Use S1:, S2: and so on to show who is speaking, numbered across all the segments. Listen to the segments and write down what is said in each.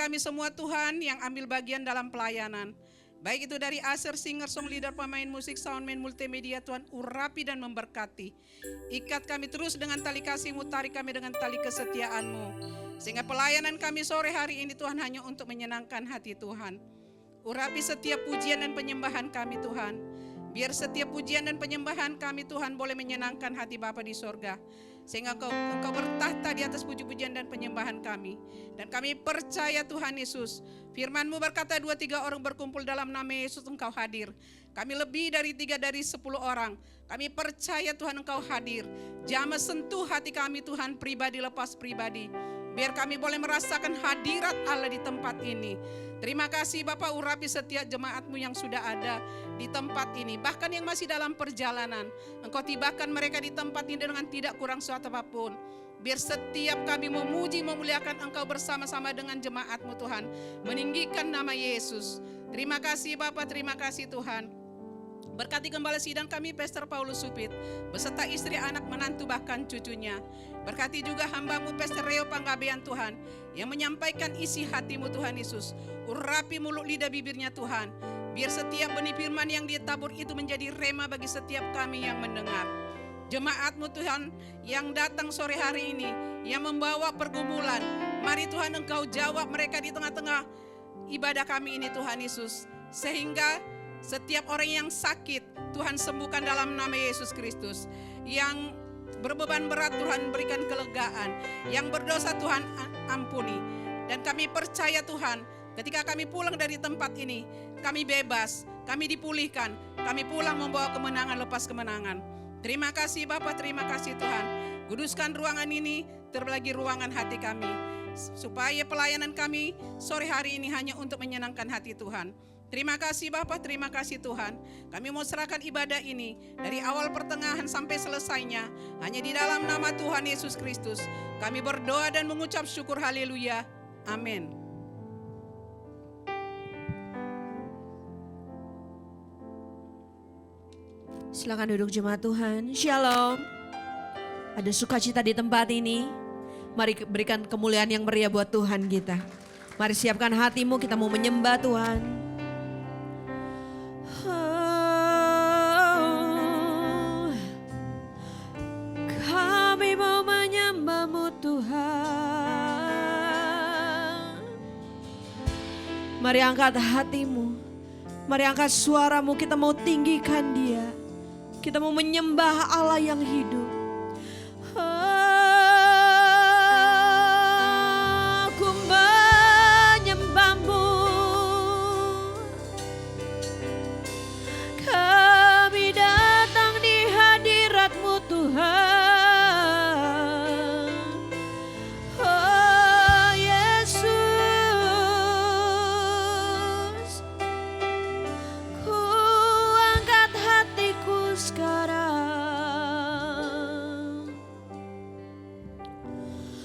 S1: kami semua Tuhan yang ambil bagian dalam pelayanan. Baik itu dari Aser, singer, song leader, pemain musik, soundman, multimedia, Tuhan urapi dan memberkati. Ikat kami terus dengan tali kasih-Mu, tarik kami dengan tali kesetiaan-Mu. Sehingga pelayanan kami sore hari ini Tuhan hanya untuk menyenangkan hati Tuhan. Urapi setiap pujian dan penyembahan kami Tuhan. Biar setiap pujian dan penyembahan kami Tuhan boleh menyenangkan hati Bapa di sorga. Sehingga Engkau bertahta di atas puji-pujian dan penyembahan kami. Dan kami percaya Tuhan Yesus, firman-Mu berkata 2-3 orang berkumpul dalam nama Yesus Engkau hadir. Kami lebih dari 3 dari 10 orang. Kami percaya Tuhan Engkau hadir. Jamah sentuh hati kami Tuhan, pribadi lepas pribadi. Biar kami boleh merasakan hadirat Allah di tempat ini. Terima kasih Bapak, urapi setiap jemaat-Mu yang sudah ada di tempat ini. Bahkan yang masih dalam perjalanan, Engkau tibakan mereka di tempat ini dengan tidak kurang suatu apapun. Biar setiap kami memuji, memuliakan Engkau bersama-sama dengan jemaat-Mu Tuhan. Meninggikan nama Yesus. Terima kasih Bapak, terima kasih Tuhan. Berkati gembala sidang kami Pastor Paulus Supit beserta istri, anak, menantu, bahkan cucunya. Berkati juga hamba-Mu Pastor Reo Panggabean Tuhan yang menyampaikan isi hati-Mu Tuhan Yesus. Urapi mulut lidah bibirnya Tuhan. Biar setiap benih firman yang dia tabur itu menjadi rema bagi setiap kami yang mendengar. Jemaat-Mu Tuhan yang datang sore hari ini, yang membawa pergumulan. Mari Tuhan Engkau jawab mereka di tengah-tengah ibadah kami ini Tuhan Yesus. Sehingga setiap orang yang sakit Tuhan sembuhkan dalam nama Yesus Kristus. Yang berbeban berat Tuhan berikan kelegaan. Yang berdosa Tuhan ampuni. Dan kami percaya Tuhan, ketika kami pulang dari tempat ini, kami bebas, kami dipulihkan, kami pulang membawa kemenangan lepas kemenangan. Terima kasih Bapak, terima kasih Tuhan. Kuduskan ruangan ini, terbelagi ruangan hati kami. Supaya pelayanan kami sore hari ini hanya untuk menyenangkan hati Tuhan. Terima kasih Bapak, terima kasih Tuhan. Kami mau serahkan ibadah ini dari awal pertengahan sampai selesainya hanya di dalam nama Tuhan Yesus Kristus. Kami berdoa dan mengucap syukur, haleluya. Amin.
S2: Silakan duduk jemaat Tuhan. Shalom. Ada sukacita di tempat ini. Mari berikan kemuliaan yang meriah buat Tuhan kita. Mari siapkan hatimu, kita mau menyembah Tuhan. Kami mau menyembah-Mu Tuhan. Mari angkat hatimu. Mari angkat suaramu, kita mau tinggikan Dia. Kita mau menyembah Allah yang hidup. Aku menyembah-Mu. Kami datang di hadirat-Mu Tuhan. Oh Yesus, ku angkat hatiku sekarang.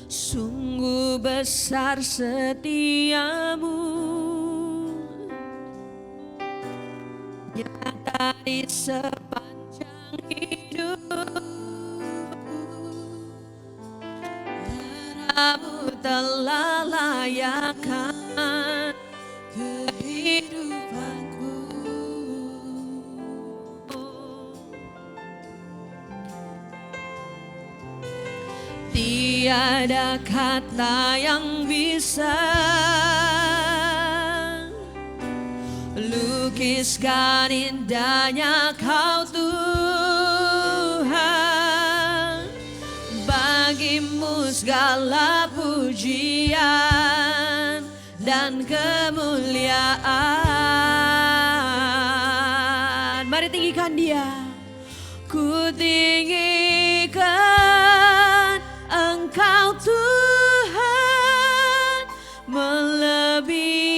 S2: Sungguh besar setiamu, nyata di sepanjang hidupku. Darah-Mu telah layakkan kehidupanku. Tiada kata yang bisa lukiskan indahnya Kau Tuhan. Bagi-Mu segala pujian dan kemuliaan. Mari tinggikan Dia. Ku tinggikan Engkau Tuhan, melebihi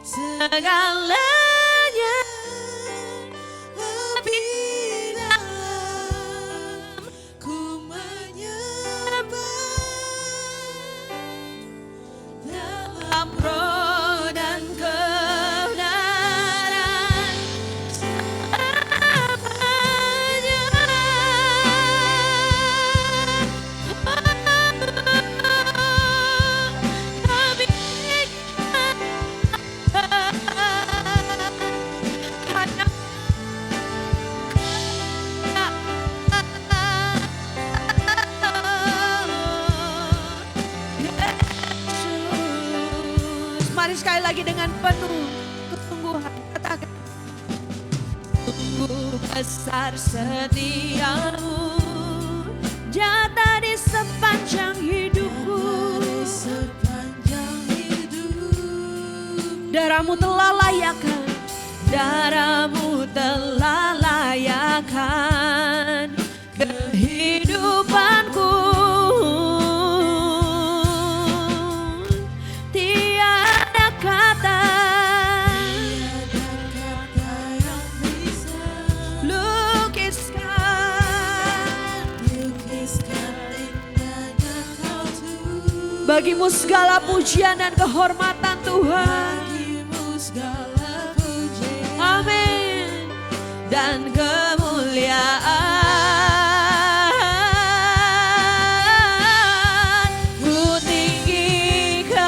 S2: segalanya, lebih dalam ku menyembah dalam roh dan kebenaran selamanya. Kami Mari sekali lagi dengan penuh kesungguhan katakan, sungguh besar setiamu, nyata di sepanjang hidupku. Darahmu telah layakkan, darahmu telah layakkan kehidupanku. Tiada kata yang bisa lukiskan indahnya kau Tuhan. Bagimu segala pujian dan kehormatan Tuhan. Amin. Dan kemuliaan ku tinggikan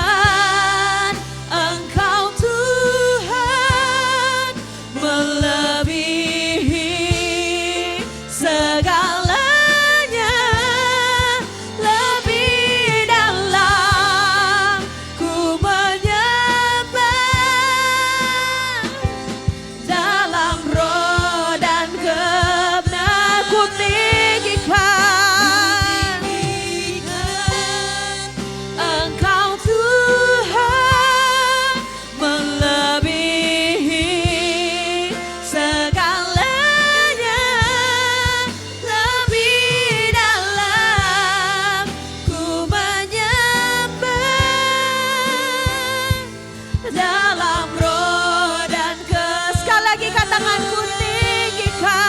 S2: Engkau Tuhan, melebihi segalanya. Lebih dalam ku menyembah, dalam roh dan kebenaran ku tinggikan Engkau Tuhan, melebihi segalanya. Lebih dalam ku menyembah, dalam roh dan sekali lagi katakan ku tinggikan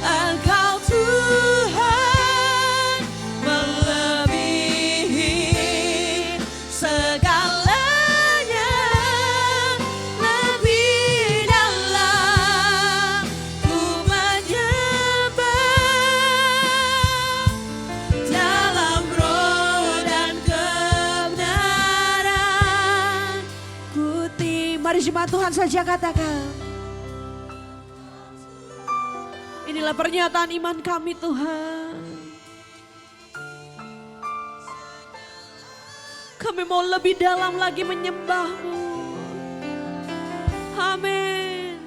S2: Engkau Tuhan, melebihi segalanya. Lebih dalam ku menyembah, dalam roh dan kebenaran ku Mari jemaat Tuhan saja katakan, inilah pernyataan iman kami Tuhan. Kami mau lebih dalam lagi menyembah-Mu. Amin.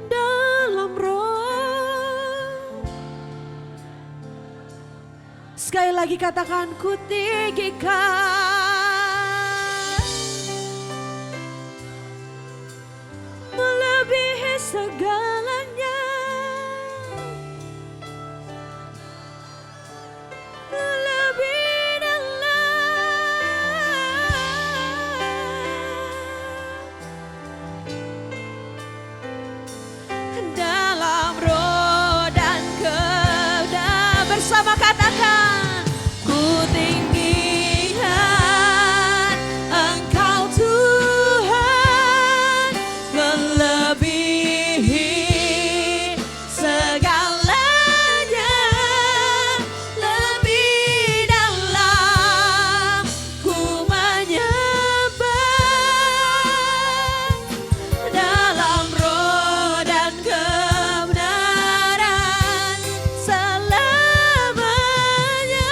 S2: Dalam roh. Sekali lagi katakan ku tinggikan melebihi segalanya. Lebih dalam roh dan kebenaran. Bersama katakan ku tinggikan Engkau Tuhan, melebihi segalanya. Lebih dalam ku menyembah, dalam roh dan kebenaran selamanya.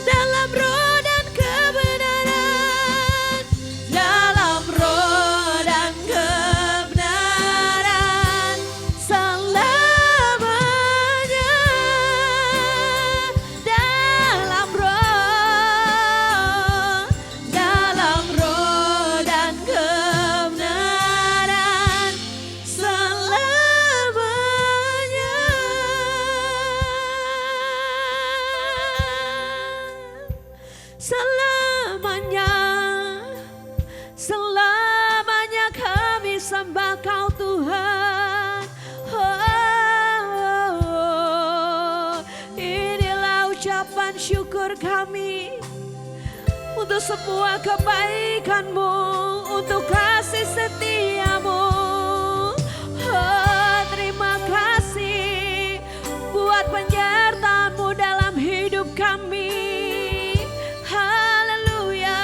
S2: Dalam roh dan kebenaran, dalam roh dan kebenaran selamanya. Dalam roh dan kebenaran selamanya. Selamanya, selamanya kami sembah Kau Tuhan. Inilah ucapan syukur kami untuk semua kebaikan-Mu, untuk kasih setia-Mu. Terima kasih buat penyertaan-Mu dalam hidup kami. Haleluya,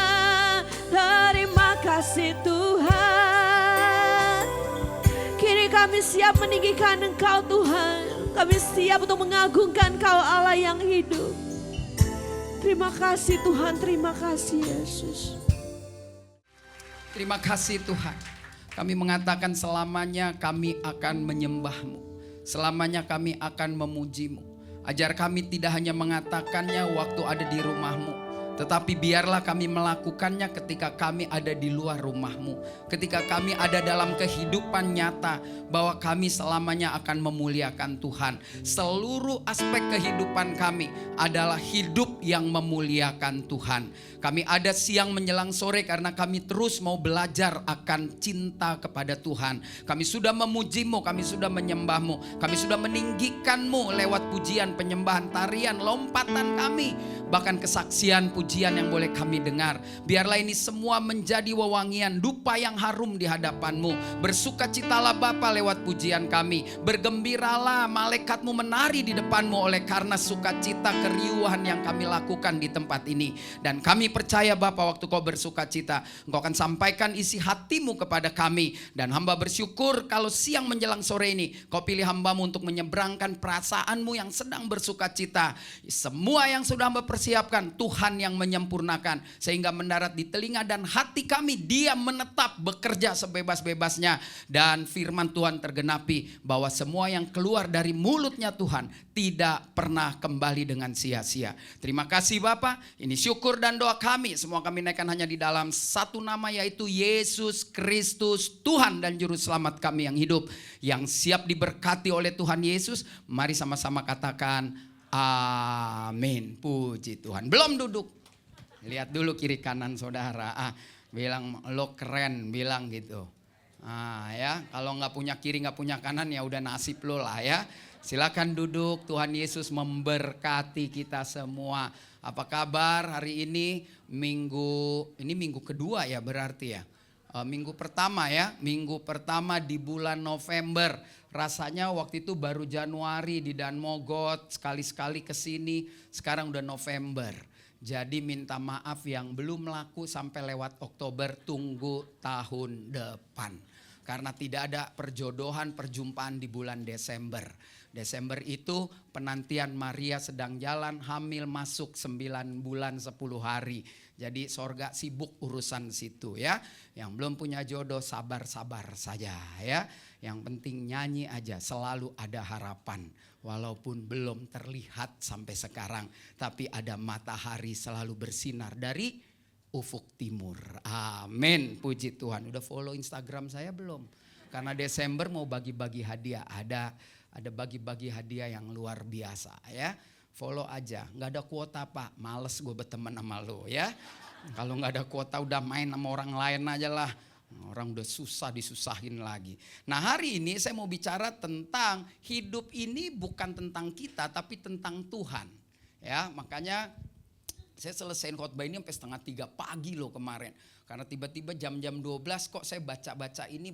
S2: terima kasih Tuhan. Kini kami siap meninggikan Engkau Tuhan. Kami siap untuk mengagungkan Kau Allah yang hidup. Terima kasih Tuhan, terima kasih Yesus.
S3: Terima kasih Tuhan. Kami mengatakan selamanya kami akan menyembah-Mu. Selamanya kami akan memuji-Mu. Ajar kami tidak hanya mengatakannya waktu ada di rumah-Mu, tetapi biarlah kami melakukannya ketika kami ada di luar rumah-Mu. Ketika kami ada dalam kehidupan nyata, bahwa kami selamanya akan memuliakan Tuhan. Seluruh aspek kehidupan kami adalah hidup yang memuliakan Tuhan. Kami ada siang menjelang sore karena kami terus mau belajar akan cinta kepada Tuhan. Kami sudah memuji-Mu, kami sudah menyembah-Mu, kami sudah meninggikan-Mu lewat pujian, penyembahan, tarian, lompatan kami, bahkan kesaksian, pujian yang boleh kami dengar. Biarlah ini semua menjadi wewangian, dupa yang harum di hadapan-Mu. Bersukacitalah Bapa lewat pujian kami. Bergembiralah malaikat-Mu menari di depan-Mu oleh karena sukacita keriuhan yang kami lakukan di tempat ini. Dan kami percaya Bapa, waktu Kau bersukacita, Engkau akan sampaikan isi hati-Mu kepada kami. Dan hamba bersyukur kalau siang menjelang sore ini Kau pilih hamba-Mu untuk menyeberangkan perasaan-Mu yang sedang bersukacita. Semua yang sudah hamba persiapkan, Tuhan yang menyempurnakan, sehingga mendarat di telinga dan hati kami. Dia menetap bekerja sebebas-bebasnya, dan firman Tuhan tergenapi bahwa semua yang keluar dari mulutnya Tuhan tidak pernah kembali dengan sia-sia. Terima kasih Bapa. Ini syukur dan doa kami. Semua kami naikkan hanya di dalam satu nama, yaitu Yesus Kristus, Tuhan dan Juru Selamat kami yang hidup, yang siap diberkati oleh Tuhan Yesus. Mari sama-sama katakan amin. Puji Tuhan. Belum duduk, lihat dulu kiri kanan saudara. Bilang lo keren, bilang gitu. Ya, kalau nggak punya kiri nggak punya kanan ya udah nasib lo lah ya. Silakan duduk. Tuhan Yesus memberkati kita semua. Apa kabar hari ini? Minggu kedua ya berarti ya. Minggu pertama ya, minggu pertama di bulan November. Rasanya waktu itu baru Januari di Danmogot, sekali-sekali kesini, sekarang udah November. Jadi minta maaf yang belum laku sampai lewat Oktober, tunggu tahun depan. Karena tidak ada perjodohan, perjumpaan di bulan Desember. Desember itu penantian Maria sedang jalan, hamil masuk 9 bulan 10 hari. Jadi sorga sibuk urusan situ ya. Yang belum punya jodoh sabar-sabar saja ya. Yang penting nyanyi aja, selalu ada harapan. Walaupun belum terlihat sampai sekarang, tapi ada matahari selalu bersinar dari ufuk timur. Amin, puji Tuhan. Udah follow Instagram saya belum? Karena Desember mau bagi-bagi hadiah. Ada bagi-bagi hadiah yang luar biasa ya. Follow aja, nggak ada kuota Pak, males gue berteman sama lo ya. Kalau nggak ada kuota udah main sama orang lain aja lah. Orang udah susah disusahin lagi. Nah hari ini saya mau bicara tentang hidup ini bukan tentang kita tapi tentang Tuhan. Ya makanya saya selesaiin khotbah ini sampai 2:30 pagi loh kemarin. Karena tiba-tiba jam-jam 12 kok saya baca-baca ini.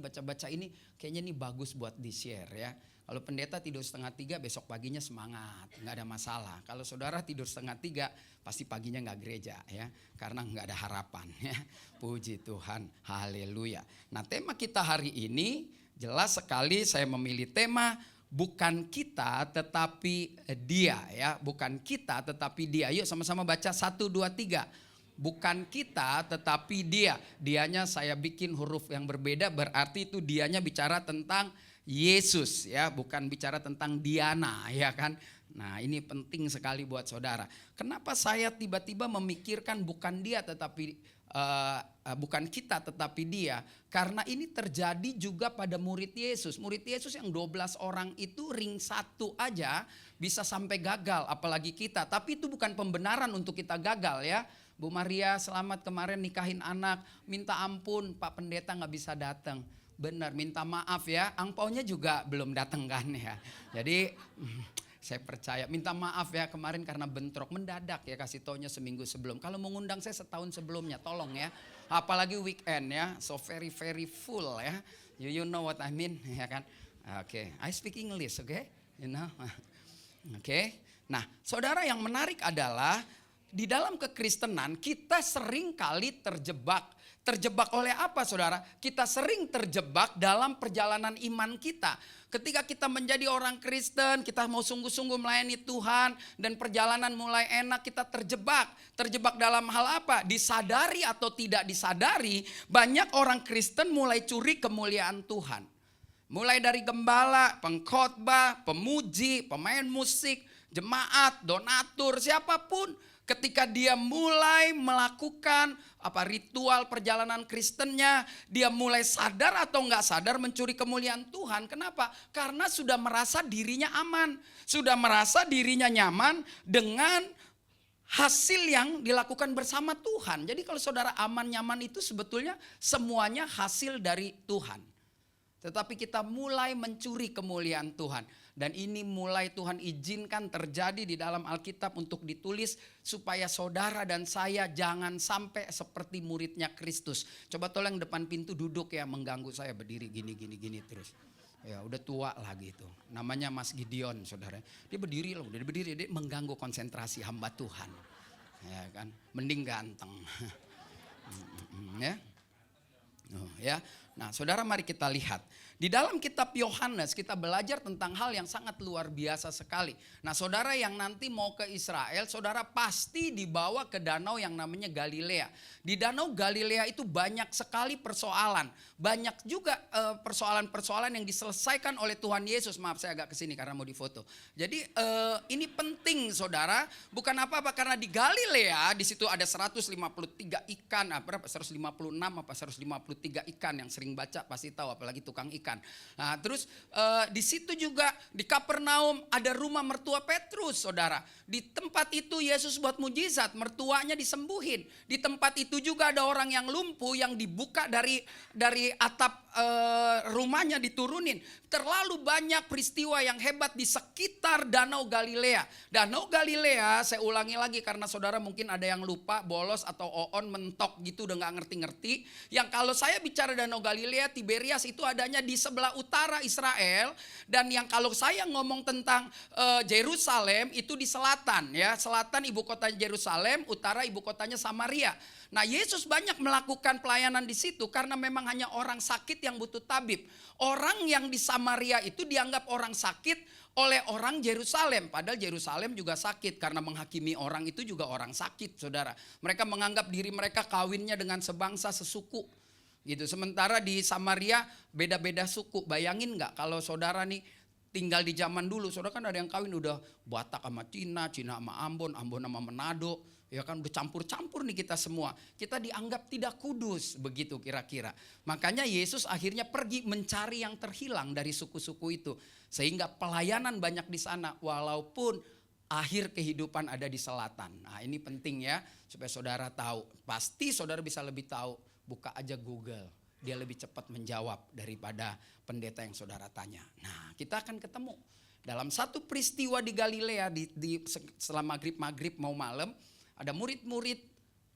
S3: Kayaknya ini bagus buat di-share ya. Kalau pendeta tidur 2:30 besok paginya semangat, nggak ada masalah. Kalau saudara tidur 2:30 pasti paginya nggak gereja ya, karena nggak ada harapan ya. Puji Tuhan, haleluya. Nah tema kita hari ini jelas sekali saya memilih tema bukan kita tetapi dia ya, bukan kita tetapi dia. Yuk sama-sama baca 1, 2, 3. Bukan kita tetapi dia. Dianya saya bikin huruf yang berbeda, berarti itu dianya bicara tentang Yesus ya, bukan bicara tentang Diana ya kan. Nah ini penting sekali buat saudara. Kenapa saya tiba-tiba memikirkan bukan dia tetapi bukan kita tetapi dia? Karena ini terjadi juga pada murid Yesus. Murid Yesus yang 12 orang itu ring 1 aja bisa sampai gagal, apalagi kita. Tapi itu bukan pembenaran untuk kita gagal ya. Bu Maria selamat kemarin nikahin anak, minta ampun Pak Pendeta gak bisa datang. Benar, minta maaf ya, angpaunya juga belum datang kan ya. Jadi saya percaya, minta maaf ya kemarin karena bentrok mendadak ya, kasih taunya seminggu sebelum. Kalau mengundang saya setahun sebelumnya, tolong ya. Apalagi weekend ya, so very full ya. You know what I mean ya kan. Oke, I speak English, okay? You know. Oke. Nah, saudara yang menarik adalah di dalam kekristenan kita sering kali terjebak. Terjebak oleh apa saudara? Kita sering terjebak dalam perjalanan iman kita. Ketika kita menjadi orang Kristen, kita mau sungguh-sungguh melayani Tuhan dan perjalanan mulai enak, kita terjebak. Terjebak dalam hal apa? Disadari atau tidak disadari, banyak orang Kristen mulai curi kemuliaan Tuhan. Mulai dari gembala, pengkhotbah, pemuji, pemain musik, jemaat, donatur, siapapun. Ketika dia mulai melakukan ritual perjalanan Kristennya, dia mulai sadar atau nggak sadar mencuri kemuliaan Tuhan. Kenapa? Karena sudah merasa dirinya aman, sudah merasa dirinya nyaman dengan hasil yang dilakukan bersama Tuhan. Jadi kalau saudara aman nyaman itu sebetulnya semuanya hasil dari Tuhan. Tetapi kita mulai mencuri kemuliaan Tuhan. Dan ini mulai Tuhan izinkan terjadi di dalam Alkitab untuk ditulis supaya saudara dan saya jangan sampai seperti muridnya Kristus. Coba tolong depan pintu duduk ya, mengganggu saya berdiri gini terus. Ya udah tua lah gitu. Namanya Mas Gideon saudara. Dia berdiri loh, dia mengganggu konsentrasi hamba Tuhan. Ya kan, mending ganteng. Ya. Oh, ya. Nah, saudara mari kita lihat. Di dalam kitab Yohanes kita belajar tentang hal yang sangat luar biasa sekali. Nah, saudara yang nanti mau ke Israel, saudara pasti dibawa ke danau yang namanya Galilea. Di danau Galilea itu banyak sekali persoalan. Banyak juga persoalan-persoalan yang diselesaikan oleh Tuhan Yesus. Maaf saya agak kesini karena mau difoto. Jadi ini penting saudara. Bukan apa-apa karena di Galilea di situ ada 153 ikan. Berapa? 156 apa 153 ikan yang sering baca pasti tahu apalagi tukang ikan. Nah, terus di situ juga di Kapernaum ada rumah mertua Petrus, saudara. Di tempat itu Yesus buat mujizat, mertuanya disembuhin. Di tempat itu juga ada orang yang lumpuh yang dibuka dari atap rumahnya diturunin. Terlalu banyak peristiwa yang hebat di sekitar Danau Galilea. Danau Galilea, saya ulangi lagi karena saudara mungkin ada yang lupa, bolos atau oon mentok gitu udah gak ngerti-ngerti. Yang kalau saya bicara Danau Galilea, Tiberias itu adanya di sebelah utara Israel. Dan yang kalau saya ngomong tentang Yerusalem itu di selatan ya. Selatan ibu kotanya Yerusalem, utara ibu kotanya Samaria. Nah, Yesus banyak melakukan pelayanan di situ karena memang hanya orang sakit yang butuh tabib. Orang yang di Samaria itu dianggap orang sakit oleh orang Yerusalem. Padahal Yerusalem juga sakit karena menghakimi orang itu juga orang sakit, saudara. Mereka menganggap diri mereka kawinnya dengan sebangsa sesuku. Gitu. Sementara di Samaria beda-beda suku. Bayangin nggak kalau saudara nih tinggal di zaman dulu, saudara kan ada yang kawin udah Batak sama Cina, Cina sama Ambon, Ambon sama Manado. Ya kan udah campur-campur nih kita semua. Kita dianggap tidak kudus begitu kira-kira. Makanya Yesus akhirnya pergi mencari yang terhilang dari suku-suku itu. Sehingga pelayanan banyak di sana walaupun akhir kehidupan ada di selatan. Nah, ini penting ya supaya saudara tahu. Pasti saudara bisa lebih tahu. Buka aja Google. Dia lebih cepat menjawab daripada pendeta yang saudara tanya. Nah, kita akan ketemu dalam satu peristiwa di Galilea setelah maghrib mau malam. Ada murid-murid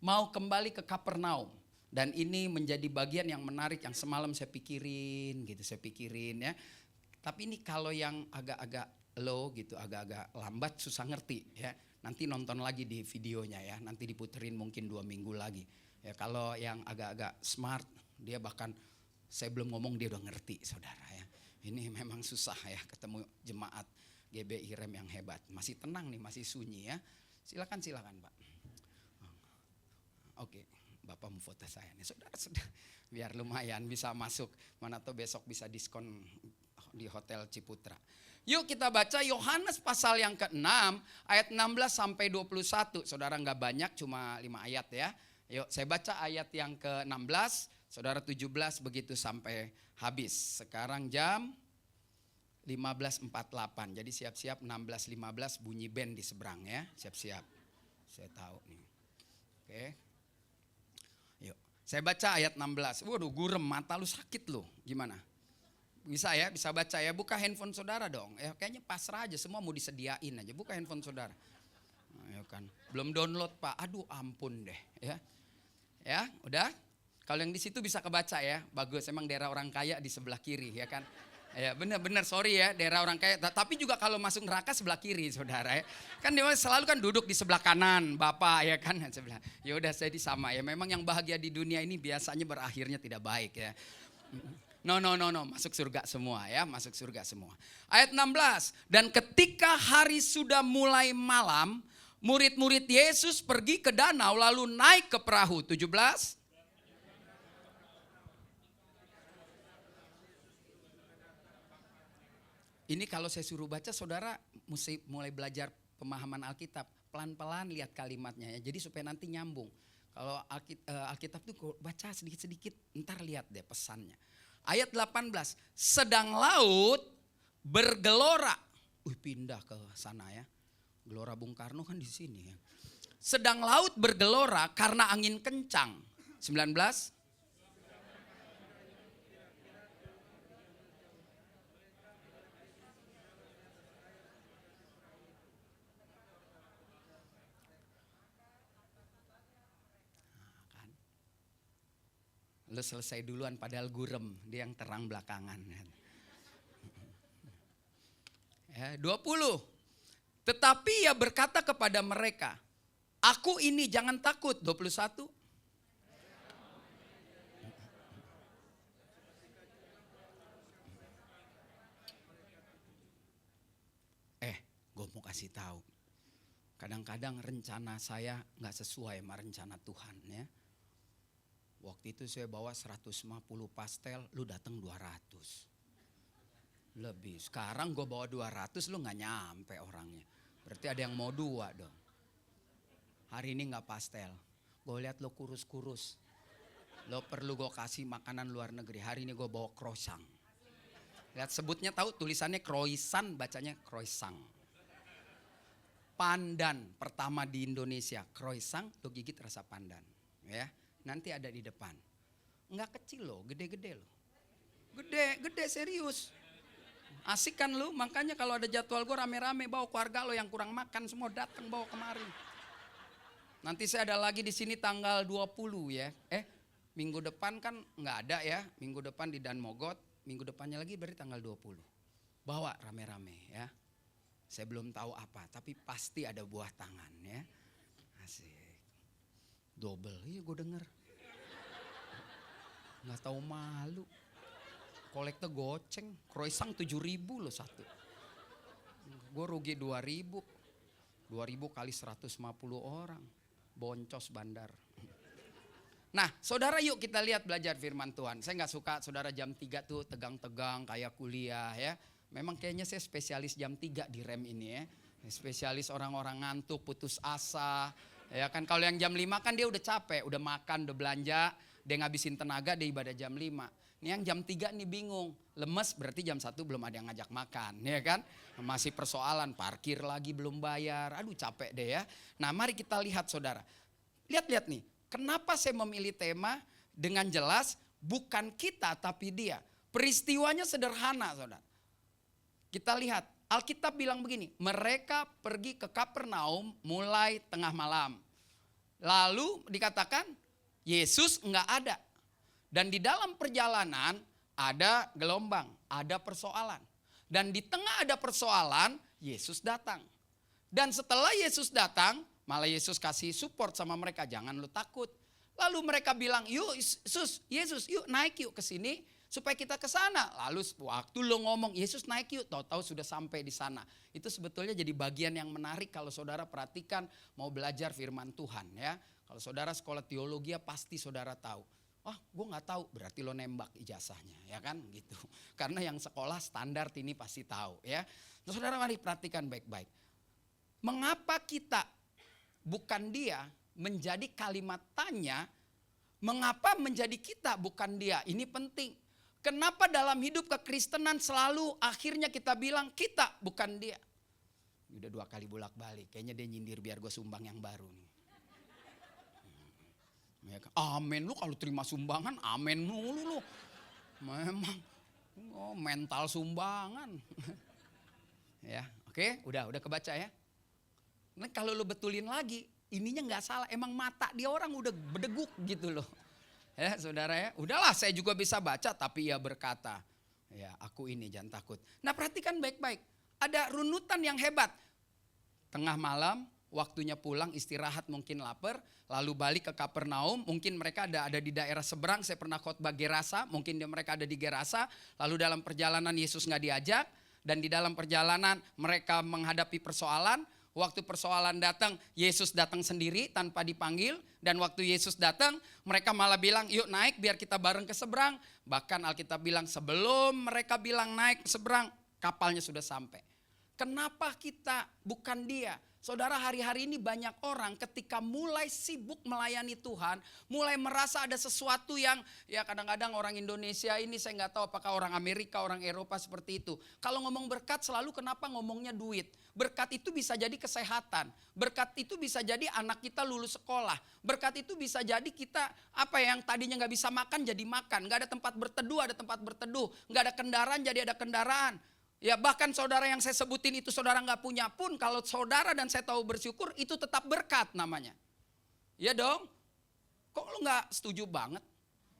S3: mau kembali ke Kapernaum. Dan ini menjadi bagian yang menarik yang semalam saya pikirin ya. Tapi ini kalau yang agak-agak low gitu, agak-agak lambat susah ngerti ya. Nanti nonton lagi di videonya ya, nanti diputerin mungkin 2 minggu lagi. Ya kalau yang agak-agak smart, dia bahkan saya belum ngomong dia udah ngerti saudara ya. Ini memang susah ya ketemu jemaat GBI Rem yang hebat. Masih tenang nih, masih sunyi ya. Silakan Pak. Oke, Bapak mau foto saya nih, saudara. Biar lumayan bisa masuk. Mana tuh besok bisa diskon di Hotel Ciputra. Yuk kita baca Yohanes pasal yang ke-6 ayat 16 sampai 21. Saudara nggak banyak, cuma 5 ayat ya. Yuk saya baca ayat yang ke-16, saudara 17 begitu sampai habis. Sekarang jam 15.48. Jadi siap-siap 16.15 bunyi band di seberang ya. Siap-siap. Saya tahu nih. Oke. Yuk. Saya baca ayat 16. Waduh, gurem, mata lu sakit lu. Gimana? Bisa ya, bisa baca ya. Buka handphone saudara dong. Ya kayaknya pasrah aja, semua mau disediain aja. Buka handphone saudara. Nah, ya kan. Belum download, Pak. Aduh, ampun deh, ya. Ya, udah. Kalau yang di situ bisa kebaca ya. Bagus, emang daerah orang kaya di sebelah kiri, ya kan. Ya benar-benar sorry ya daerah orang kaya. Tapi juga kalau masuk neraka sebelah kiri saudara ya. Kan dia selalu kan duduk di sebelah kanan Bapak ya kan. Sebelah. Ya udah jadi sama ya. Memang yang bahagia di dunia ini biasanya berakhirnya tidak baik ya. No. Masuk surga semua ya. Masuk surga semua. Ayat 16. Dan ketika hari sudah mulai malam. Murid-murid Yesus pergi ke danau lalu naik ke perahu. 17. Ini kalau saya suruh baca, saudara mesti mulai belajar pemahaman Alkitab. Pelan-pelan lihat kalimatnya ya. Jadi supaya nanti nyambung. Kalau Alkitab tuh baca sedikit-sedikit, ntar lihat deh pesannya. Ayat 18, sedang laut bergelora. Pindah ke sana ya. Gelora Bung Karno kan di sini ya. Sedang laut bergelora karena angin kencang. 19. Lu selesai duluan padahal gurem, dia yang terang belakangan. Ya, 20. Tetapi ia berkata kepada mereka, aku ini jangan takut. 21. Gue mau kasih tahu. Kadang-kadang rencana saya nggak sesuai sama rencana Tuhan ya. Waktu itu saya bawa 150 pastel, lu datang 200. Lebih. Sekarang gue bawa 200, lu gak nyampe orangnya. Berarti ada yang mau 2 dong. Hari ini gak pastel. Gue lihat lo kurus-kurus. Lo perlu gue kasih makanan luar negeri. Hari ini gue bawa croissant. Lihat sebutnya tahu tulisannya croissant, bacanya croissant. Pandan pertama di Indonesia. Croissant, lo gigit rasa pandan. Ya. Nanti ada di depan. Enggak kecil loh, gede-gede loh. Gede serius. Asik kan lu, makanya kalau ada jadwal gue rame-rame bawa keluarga lo yang kurang makan semua datang bawa kemari. Nanti saya ada lagi di sini tanggal 20 ya. Minggu depan kan enggak ada ya. Minggu depan di Dan Mogot, minggu depannya lagi berarti tanggal 20. Bawa rame-rame ya. Saya belum tahu apa, tapi pasti ada buah tangan ya. Asik. Double, iya gue denger. Nggak tahu malu. Kolektor goceng, croissant 7.000 loh satu. Gue rugi 2.000. 2.000 kali 150 orang. Boncos bandar. Nah saudara yuk kita lihat belajar firman Tuhan. Saya nggak suka saudara jam 3 tuh tegang-tegang kayak kuliah ya. Memang kayaknya saya spesialis jam 3 di rem ini ya. Spesialis orang-orang ngantuk, putus asa. Ya kan kalau yang jam 5 kan dia udah capek, udah makan, udah belanja, dia ngabisin tenaga, dia ibadah jam 5. Ini yang jam 3 nih bingung, lemes berarti jam 1 belum ada yang ngajak makan, ya kan? Masih persoalan, parkir lagi belum bayar, aduh capek deh ya. Nah mari kita lihat saudara, lihat nih, kenapa saya memilih tema dengan jelas bukan kita tapi dia. Peristiwanya sederhana saudara. Kita lihat. Alkitab bilang begini, mereka pergi ke Kapernaum mulai tengah malam. Lalu dikatakan Yesus enggak ada. Dan di dalam perjalanan ada gelombang, ada persoalan. Dan di tengah ada persoalan, Yesus datang. Dan setelah Yesus datang, malah Yesus kasih support sama mereka, jangan lu takut. Lalu mereka bilang, yuk Yesus yuk naik yuk ke sini. Supaya kita ke sana. Lalu waktu lo ngomong Yesus naik yuk, tahu-tahu sudah sampai di sana. Itu sebetulnya jadi bagian yang menarik kalau saudara perhatikan mau belajar firman Tuhan ya. Kalau saudara sekolah teologi ya pasti saudara tahu. Gue nggak tahu, berarti lo nembak ijazahnya ya kan gitu. Karena yang sekolah standar ini pasti tahu ya. Nah, saudara mari perhatikan baik-baik. Mengapa kita bukan dia menjadi kalimat tanya, mengapa menjadi kita bukan dia? Ini penting. Kenapa dalam hidup kekristenan selalu akhirnya kita bilang kita bukan dia? Udah 2 kali bolak-balik, kayaknya dia nyindir biar gue sumbang yang baru nih. Amin, lu kalau terima sumbangan amin mulu lu. Memang mental sumbangan. Ya, oke, udah kebaca ya. Nah, kalau lu betulin lagi, ininya nggak salah, emang mata dia orang udah bedeguk gitu loh. Ya saudara ya, udahlah saya juga bisa baca tapi ia berkata, Ya, aku ini, jangan takut. Nah, perhatikan baik-baik. Ada runutan yang hebat. Tengah malam, waktunya pulang, istirahat, mungkin lapar, lalu balik ke Kapernaum. Mungkin mereka ada di daerah seberang. Saya pernah khotbah Gerasa, mungkin mereka ada di Gerasa. Lalu dalam perjalanan Yesus nggak diajak, dan di dalam perjalanan mereka menghadapi persoalan. Waktu persoalan datang, Yesus datang sendiri tanpa dipanggil. Dan waktu Yesus datang, mereka malah bilang, yuk naik biar kita bareng ke seberang. Bahkan Alkitab bilang, sebelum mereka bilang naik ke seberang, kapalnya sudah sampai. Kenapa kita bukan dia? Saudara, hari-hari ini banyak orang ketika mulai sibuk melayani Tuhan, mulai merasa ada sesuatu yang, ya kadang-kadang orang Indonesia ini saya nggak tahu apakah orang Amerika, orang Eropa seperti itu. Kalau ngomong berkat selalu kenapa ngomongnya duit. Berkat itu bisa jadi kesehatan, berkat itu bisa jadi anak kita lulus sekolah, berkat itu bisa jadi kita apa yang tadinya nggak bisa makan jadi makan, nggak ada tempat berteduh ada tempat berteduh, nggak ada kendaraan jadi ada kendaraan. Ya bahkan saudara yang saya sebutin itu saudara nggak punya pun, kalau saudara dan saya tahu bersyukur itu tetap berkat namanya. Ya dong, kok lu nggak setuju banget?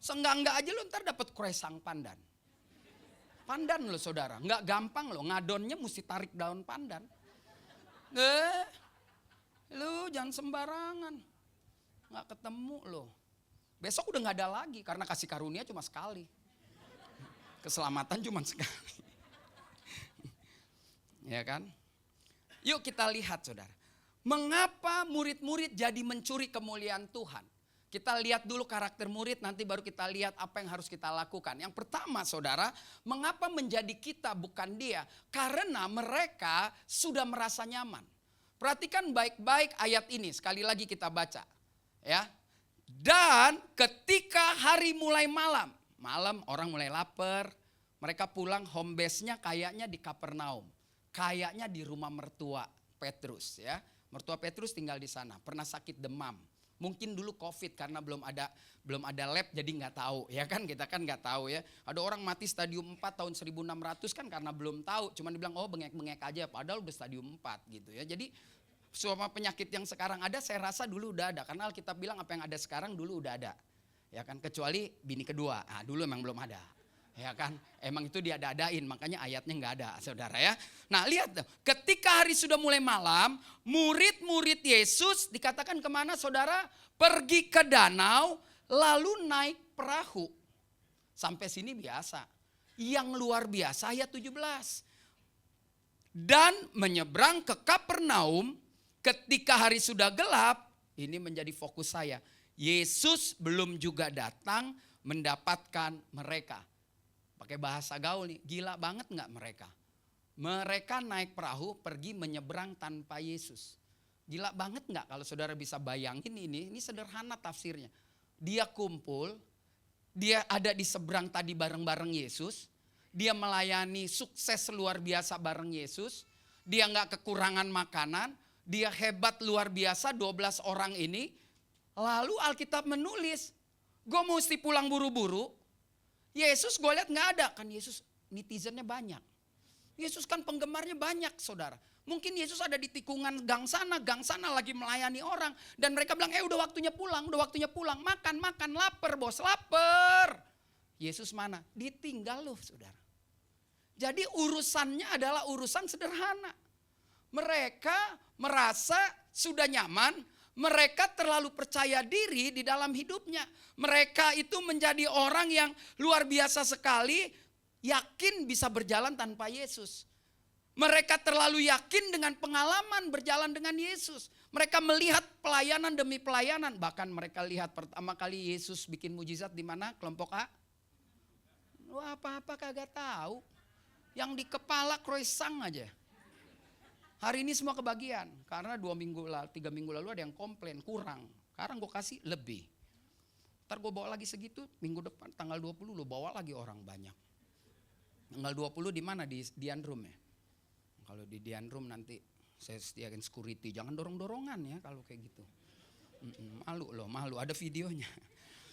S3: Seenggak-enggak aja lu ntar dapat kresang pandan. Pandan lo saudara, nggak gampang lo, ngadonnya mesti tarik daun pandan. Lu jangan sembarangan, nggak ketemu lo. Besok udah nggak ada lagi karena kasih karunia cuma sekali, keselamatan cuma sekali. Ya kan? Yuk kita lihat saudara. Mengapa murid-murid jadi mencuri kemuliaan Tuhan? Kita lihat dulu karakter murid, nanti baru kita lihat apa yang harus kita lakukan. Yang pertama saudara, mengapa menjadi kita bukan dia? Karena mereka sudah merasa nyaman. Perhatikan baik-baik ayat ini, sekali lagi kita baca. Ya. Dan ketika hari mulai malam orang mulai lapar, mereka pulang, home base-nya kayaknya di Kapernaum. Kayaknya di rumah mertua Petrus ya. Mertua Petrus tinggal di sana, pernah sakit demam. Mungkin dulu COVID karena belum ada lab jadi nggak tahu ya kan, kita kan nggak tahu ya. Ada orang mati stadium 4 tahun 1600 kan karena belum tahu, cuman dibilang oh bengek-bengek aja padahal udah stadium 4 gitu ya. Jadi semua penyakit yang sekarang ada saya rasa dulu udah ada, karena Alkitab bilang apa yang ada sekarang dulu udah ada. Ya kan, kecuali bini kedua. Nah, dulu emang belum ada. Ya kan, emang itu diada-adain, makanya ayatnya nggak ada saudara ya. Nah lihat, ketika hari sudah mulai malam, murid-murid Yesus dikatakan kemana saudara? Pergi ke danau, lalu naik perahu. Sampai sini biasa. Yang luar biasa ayat 17. Dan menyeberang ke Kapernaum, ketika hari sudah gelap, ini menjadi fokus saya. Yesus belum juga datang mendapatkan mereka. Pakai bahasa gaul nih, gila banget gak mereka? Mereka naik perahu pergi menyeberang tanpa Yesus. Gila banget gak kalau saudara bisa bayangin ini sederhana tafsirnya. Dia kumpul, dia ada di seberang tadi bareng-bareng Yesus. Dia melayani sukses luar biasa bareng Yesus. Dia gak kekurangan makanan, dia hebat luar biasa 12 orang ini. Lalu Alkitab menulis, gue mesti pulang buru-buru. Yesus gue lihat gak ada, kan Yesus netizennya banyak. Yesus kan penggemarnya banyak saudara. Mungkin Yesus ada di tikungan gang sana lagi melayani orang. Dan mereka bilang udah waktunya pulang. Makan, lapar bos, lapar. Yesus mana? Ditinggal loh saudara. Jadi urusannya adalah urusan sederhana. Mereka merasa sudah nyaman. Mereka terlalu percaya diri di dalam hidupnya. Mereka itu menjadi orang yang luar biasa sekali, yakin bisa berjalan tanpa Yesus. Mereka terlalu yakin dengan pengalaman berjalan dengan Yesus. Mereka melihat pelayanan demi pelayanan. Bahkan mereka lihat pertama kali Yesus bikin mujizat di mana? Kelompok A. Lu apa-apa kagak tahu. Yang di kepala croissant aja. Hari ini semua kebagian, karena 3 minggu lalu ada yang komplain kurang. Sekarang gue kasih lebih. Ntar gue bawa lagi segitu, minggu depan tanggal 20 lo bawa lagi orang banyak. Tanggal 20 di mana? Di Dian Room ya. Kalau di Dian Room nanti saya sediakan security, jangan dorong-dorongan ya kalau kayak gitu. Malu, ada videonya.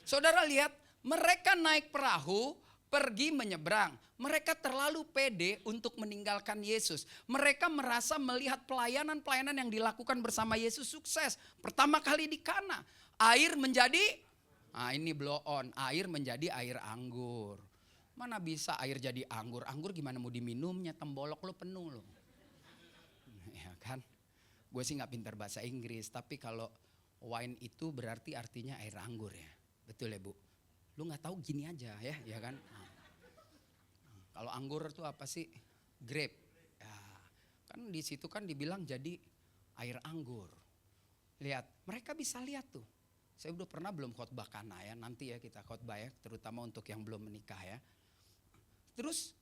S3: Saudara lihat, mereka naik perahu, pergi menyeberang. Mereka terlalu pede untuk meninggalkan Yesus. Mereka merasa melihat pelayanan-pelayanan yang dilakukan bersama Yesus sukses. Pertama kali di Kana, air menjadi, ini blow on, air menjadi air anggur. Mana bisa air jadi anggur? Anggur gimana mau diminumnya? Tembolok lo penuh lo. Ya kan? Gue sih gak pintar bahasa Inggris. Tapi kalau wine itu berarti artinya air anggur ya. Betul ya Bu? Lu gak tahu gini aja ya kan? Kalau anggur itu apa sih? Grape. Ya, kan di situ kan dibilang jadi air anggur. Lihat, mereka bisa lihat tuh. Saya udah pernah belum khotbah Kana ya, nanti ya kita khotbah ya, terutama untuk yang belum menikah ya. Terus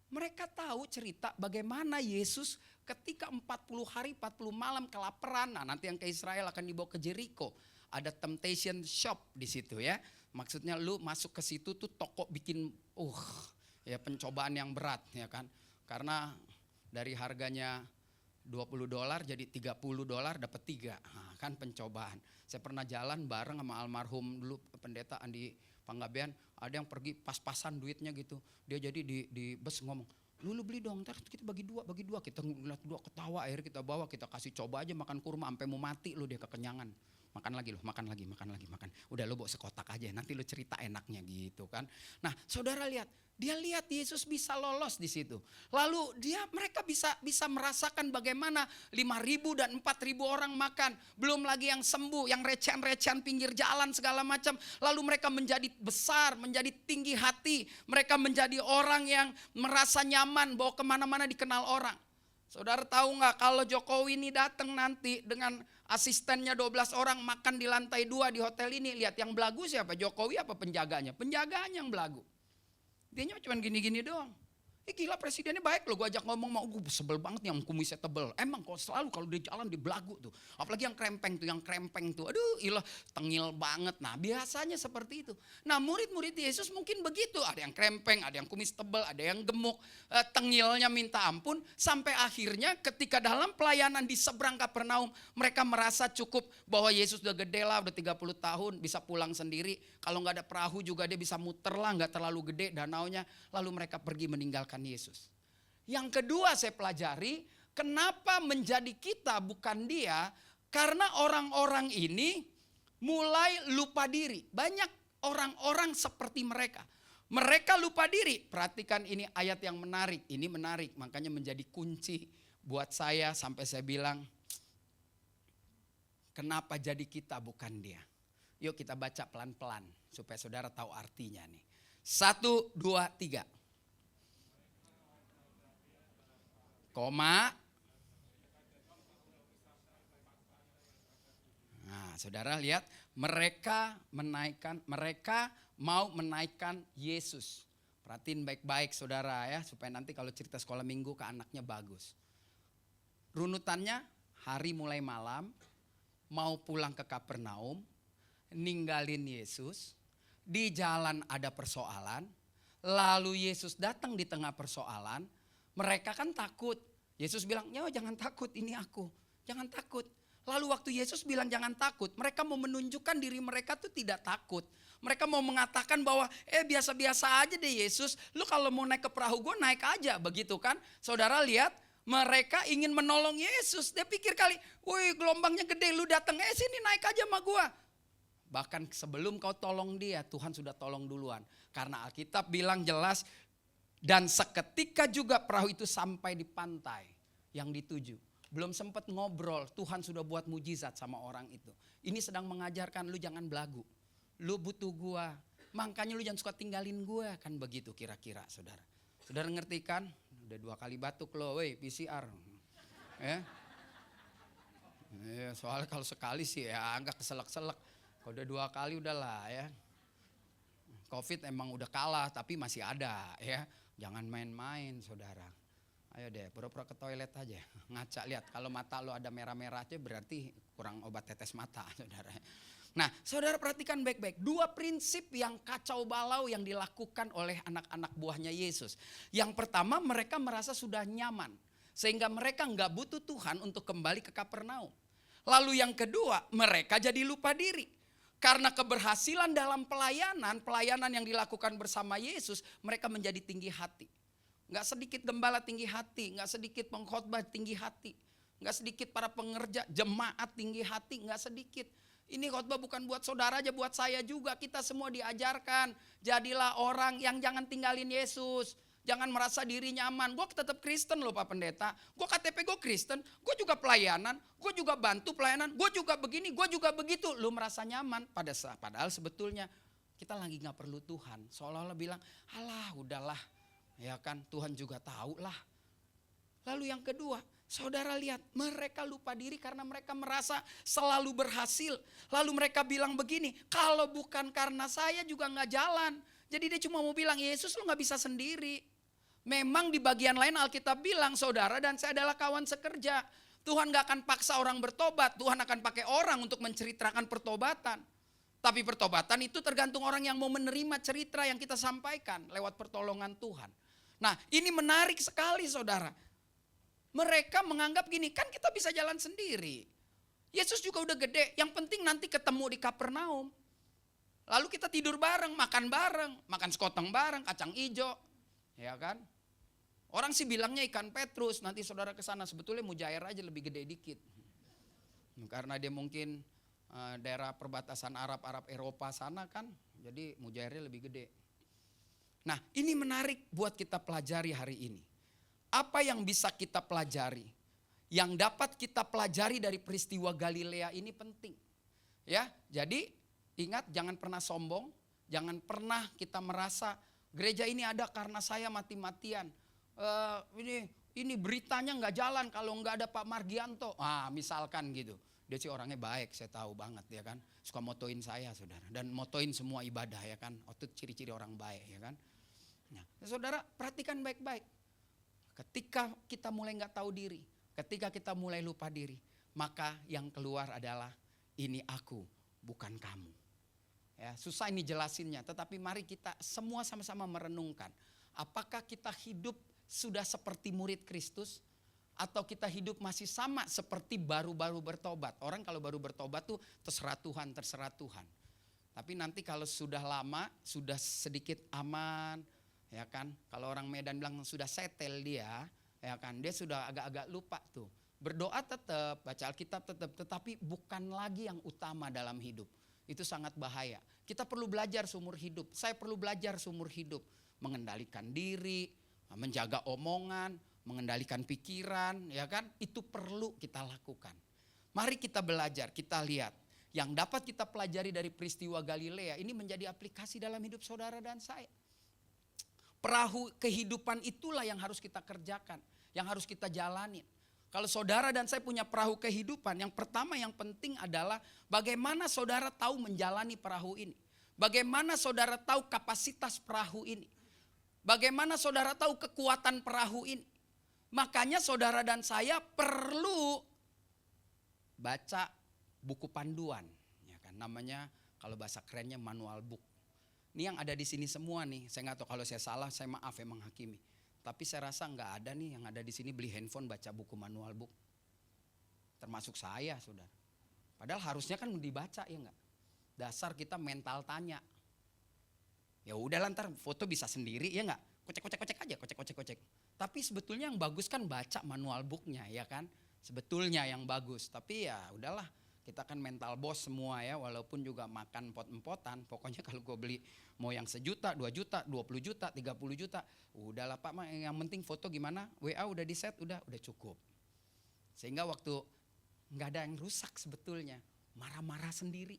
S3: mereka tahu cerita bagaimana Yesus ketika 40 hari 40 malam kelaparan. Nah, nanti yang ke Israel akan dibawa ke Jericho. Ada temptation shop di situ ya. Maksudnya lu masuk ke situ tuh toko bikin ya pencobaan yang berat ya kan. Karena dari harganya $20 jadi $30 dapat 3. Nah, kan pencobaan. Saya pernah jalan bareng sama almarhum dulu pendeta Andi Panggabean, ada yang pergi pas-pasan duitnya gitu. Dia jadi di bus ngomong, lu beli dong, ntar kita bagi dua. Kita ngeliat dua ketawa, akhirnya kita bawa, kita kasih coba aja makan kurma sampai mau mati lu, dia kekenyangan. Makan lagi. Udah lu bawa sekotak aja, nanti lu cerita enaknya gitu kan. Nah, saudara lihat, dia lihat Yesus bisa lolos di situ. Lalu mereka bisa merasakan bagaimana 5.000 dan 4.000 orang makan. Belum lagi yang sembuh, yang recehan-recehan pinggir jalan segala macam. Lalu mereka menjadi besar, menjadi tinggi hati. Mereka menjadi orang yang merasa nyaman, bawa kemana-mana dikenal orang. Saudara tahu nggak kalau Jokowi ini datang nanti dengan asistennya 12 orang makan di lantai 2 di hotel ini. Lihat yang belagu siapa? Jokowi apa penjaganya? Penjaganya yang belagu. Dianya cuma gini-gini doang. Gila presidennya baik loh, gue ajak ngomong mau gue sebel banget yang kumisnya tebel. Emang kok selalu kalau di jalan di belagu tuh. Apalagi yang krempeng tuh. Aduh ilah tengil banget. Nah biasanya seperti itu. Nah murid-murid Yesus mungkin begitu. Ada yang krempeng, ada yang kumis tebel, ada yang gemuk. Tengilnya minta ampun. Sampai akhirnya ketika dalam pelayanan di seberang Kapernaum. Mereka merasa cukup bahwa Yesus udah gede lah, udah 30 tahun bisa pulang sendiri. Kalau gak ada perahu juga dia bisa muter lah, gak terlalu gede danaunya. Lalu mereka pergi meninggalkan Yesus. Yang kedua saya pelajari, kenapa menjadi kita bukan dia? Karena orang-orang ini mulai lupa diri. Banyak orang-orang seperti mereka. Mereka lupa diri. Perhatikan ini ayat yang menarik. Ini menarik, makanya menjadi kunci buat saya sampai saya bilang, kenapa jadi kita bukan dia? Yuk kita baca pelan-pelan supaya saudara tahu artinya nih. 1, 2, 3. Koma. Nah, saudara lihat, mereka mau menaikkan Yesus. Perhatiin baik-baik saudara ya, supaya nanti kalau cerita sekolah minggu ke anaknya bagus. Runutannya hari mulai malam, mau pulang ke Kapernaum, ninggalin Yesus, di jalan ada persoalan, lalu Yesus datang di tengah persoalan. Mereka kan takut. Yesus bilang, ya jangan takut, ini aku. Jangan takut. Lalu waktu Yesus bilang jangan takut, mereka mau menunjukkan diri mereka tuh tidak takut. Mereka mau mengatakan bahwa biasa-biasa aja deh Yesus. Lu kalau mau naik ke perahu gue naik aja, begitu kan. Saudara lihat, mereka ingin menolong Yesus. Dia pikir kali, wih gelombangnya gede, lu datang, sini naik aja sama gue. Bahkan sebelum kau tolong dia, Tuhan sudah tolong duluan. Karena Alkitab bilang jelas, dan seketika juga perahu itu sampai di pantai yang dituju. Belum sempat ngobrol, Tuhan sudah buat mujizat sama orang itu. Ini sedang mengajarkan lu jangan belagu. Lu butuh gua, makanya lu jangan suka tinggalin gua. Kan begitu kira-kira saudara. Saudara ngerti kan? Udah 2 kali batuk lo, weh PCR. Soalnya kalau sekali sih ya agak keselak-selak. Kalau udah 2 kali udahlah ya. Covid emang udah kalah tapi masih ada ya. Jangan main-main saudara. Ayo deh pura-pura ke toilet aja. Ngaca lihat kalau mata lo ada merah-merah aja berarti kurang obat tetes mata saudara. Nah saudara perhatikan baik-baik. 2 prinsip yang kacau balau yang dilakukan oleh anak-anak buahnya Yesus. Yang pertama mereka merasa sudah nyaman. Sehingga mereka nggak butuh Tuhan untuk kembali ke Kapernaum. Lalu yang kedua mereka jadi lupa diri. Karena keberhasilan dalam pelayanan yang dilakukan bersama Yesus, mereka menjadi tinggi hati. Gak sedikit gembala tinggi hati, gak sedikit pengkhotbah tinggi hati, gak sedikit para pengerja jemaat tinggi hati, gak sedikit. Ini khotbah bukan buat saudara aja, buat saya juga. Kita semua diajarkan. Jadilah orang yang jangan tinggalin Yesus. Jangan merasa diri nyaman. Gue tetap Kristen loh Pak Pendeta. Gue KTP gue Kristen. Gue juga pelayanan. Gue juga bantu pelayanan. Gue juga begini, gue juga begitu. Lu merasa nyaman. Padahal sebetulnya kita lagi gak perlu Tuhan. Seolah-olah bilang, alah udahlah. Ya kan, Tuhan juga tahu lah. Lalu yang kedua, saudara lihat, mereka lupa diri karena mereka merasa selalu berhasil. Lalu mereka bilang begini, kalau bukan karena saya juga gak jalan. Jadi dia cuma mau bilang, Yesus lu gak bisa sendiri. Memang di bagian lain Alkitab bilang, saudara dan saya adalah kawan sekerja. Tuhan gak akan paksa orang bertobat, Tuhan akan pakai orang untuk menceritakan pertobatan. Tapi pertobatan itu tergantung orang yang mau menerima cerita yang kita sampaikan lewat pertolongan Tuhan. Nah ini menarik sekali saudara. Mereka menganggap gini, kan kita bisa jalan sendiri. Yesus juga udah gede, yang penting nanti ketemu di Kapernaum. Lalu kita tidur bareng, makan sekoteng bareng, kacang ijo. Ya kan? Orang sih bilangnya ikan Petrus, nanti saudara ke sana sebetulnya Mujair aja lebih gede dikit. Karena dia mungkin daerah perbatasan Arab Eropa sana kan, jadi Mujairnya lebih gede. Nah ini menarik buat kita pelajari hari ini. Apa yang bisa kita pelajari? Yang dapat kita pelajari dari peristiwa Galilea ini penting. Ya, jadi ingat jangan pernah sombong, jangan pernah kita merasa gereja ini ada karena saya mati-matian. Ini beritanya nggak jalan kalau nggak ada Pak Margianto. Misalkan gitu. Dia sih orangnya baik, saya tahu banget ya kan. Suka motoin saya saudara. Dan motoin semua ibadah ya kan. Itu ciri-ciri orang baik ya kan. Nah, saudara perhatikan baik-baik. Ketika kita mulai nggak tahu diri, ketika kita mulai lupa diri, maka yang keluar adalah ini aku, bukan kamu. Ya, susah ini jelasinnya, tetapi mari kita semua sama-sama merenungkan. Apakah kita hidup sudah seperti murid Kristus? Atau kita hidup masih sama seperti baru-baru bertobat? Orang kalau baru bertobat tuh terserah Tuhan. Tapi nanti kalau sudah lama, sudah sedikit aman, ya kan? Kalau orang Medan bilang sudah setel dia, ya kan? Dia sudah agak-agak lupa tuh. Berdoa tetap, baca Alkitab tetap, tetapi bukan lagi yang utama dalam hidup. Itu sangat bahaya. Kita perlu belajar seumur hidup. Saya perlu belajar seumur hidup. Mengendalikan diri, menjaga omongan, mengendalikan pikiran, ya kan? Itu perlu kita lakukan. Mari kita belajar, kita lihat. Yang dapat kita pelajari dari peristiwa Galilea ini menjadi aplikasi dalam hidup saudara dan saya. Perahu kehidupan itulah yang harus kita kerjakan, yang harus kita jalanin. Kalau saudara dan saya punya perahu kehidupan, yang pertama yang penting adalah bagaimana saudara tahu menjalani perahu ini. Bagaimana saudara tahu kapasitas perahu ini. Bagaimana saudara tahu kekuatan perahu ini. Makanya saudara dan saya perlu baca buku panduan. Ya kan, namanya kalau bahasa kerennya manual book. Ini yang ada di sini semua nih, saya nggak tahu kalau saya salah, saya maaf ya menghakimi. Tapi saya rasa nggak ada nih yang ada di sini beli handphone baca buku manual book. Termasuk saya saudara. Padahal harusnya kan dibaca ya nggak. Dasar kita mental tanya. Ya udah lantar foto bisa sendiri ya nggak. Kocek aja. Tapi sebetulnya yang bagus kan baca manual booknya ya kan. Sebetulnya yang bagus. Tapi ya udahlah. Kita kan mental bos semua ya, walaupun juga makan empot-empotan. Pokoknya kalau gue beli mau yang 1 juta, 2 juta, 20 juta, 30 juta. Udahlah Pak, yang penting foto gimana, WA udah di set, udah cukup. Sehingga waktu gak ada yang rusak sebetulnya, marah-marah sendiri.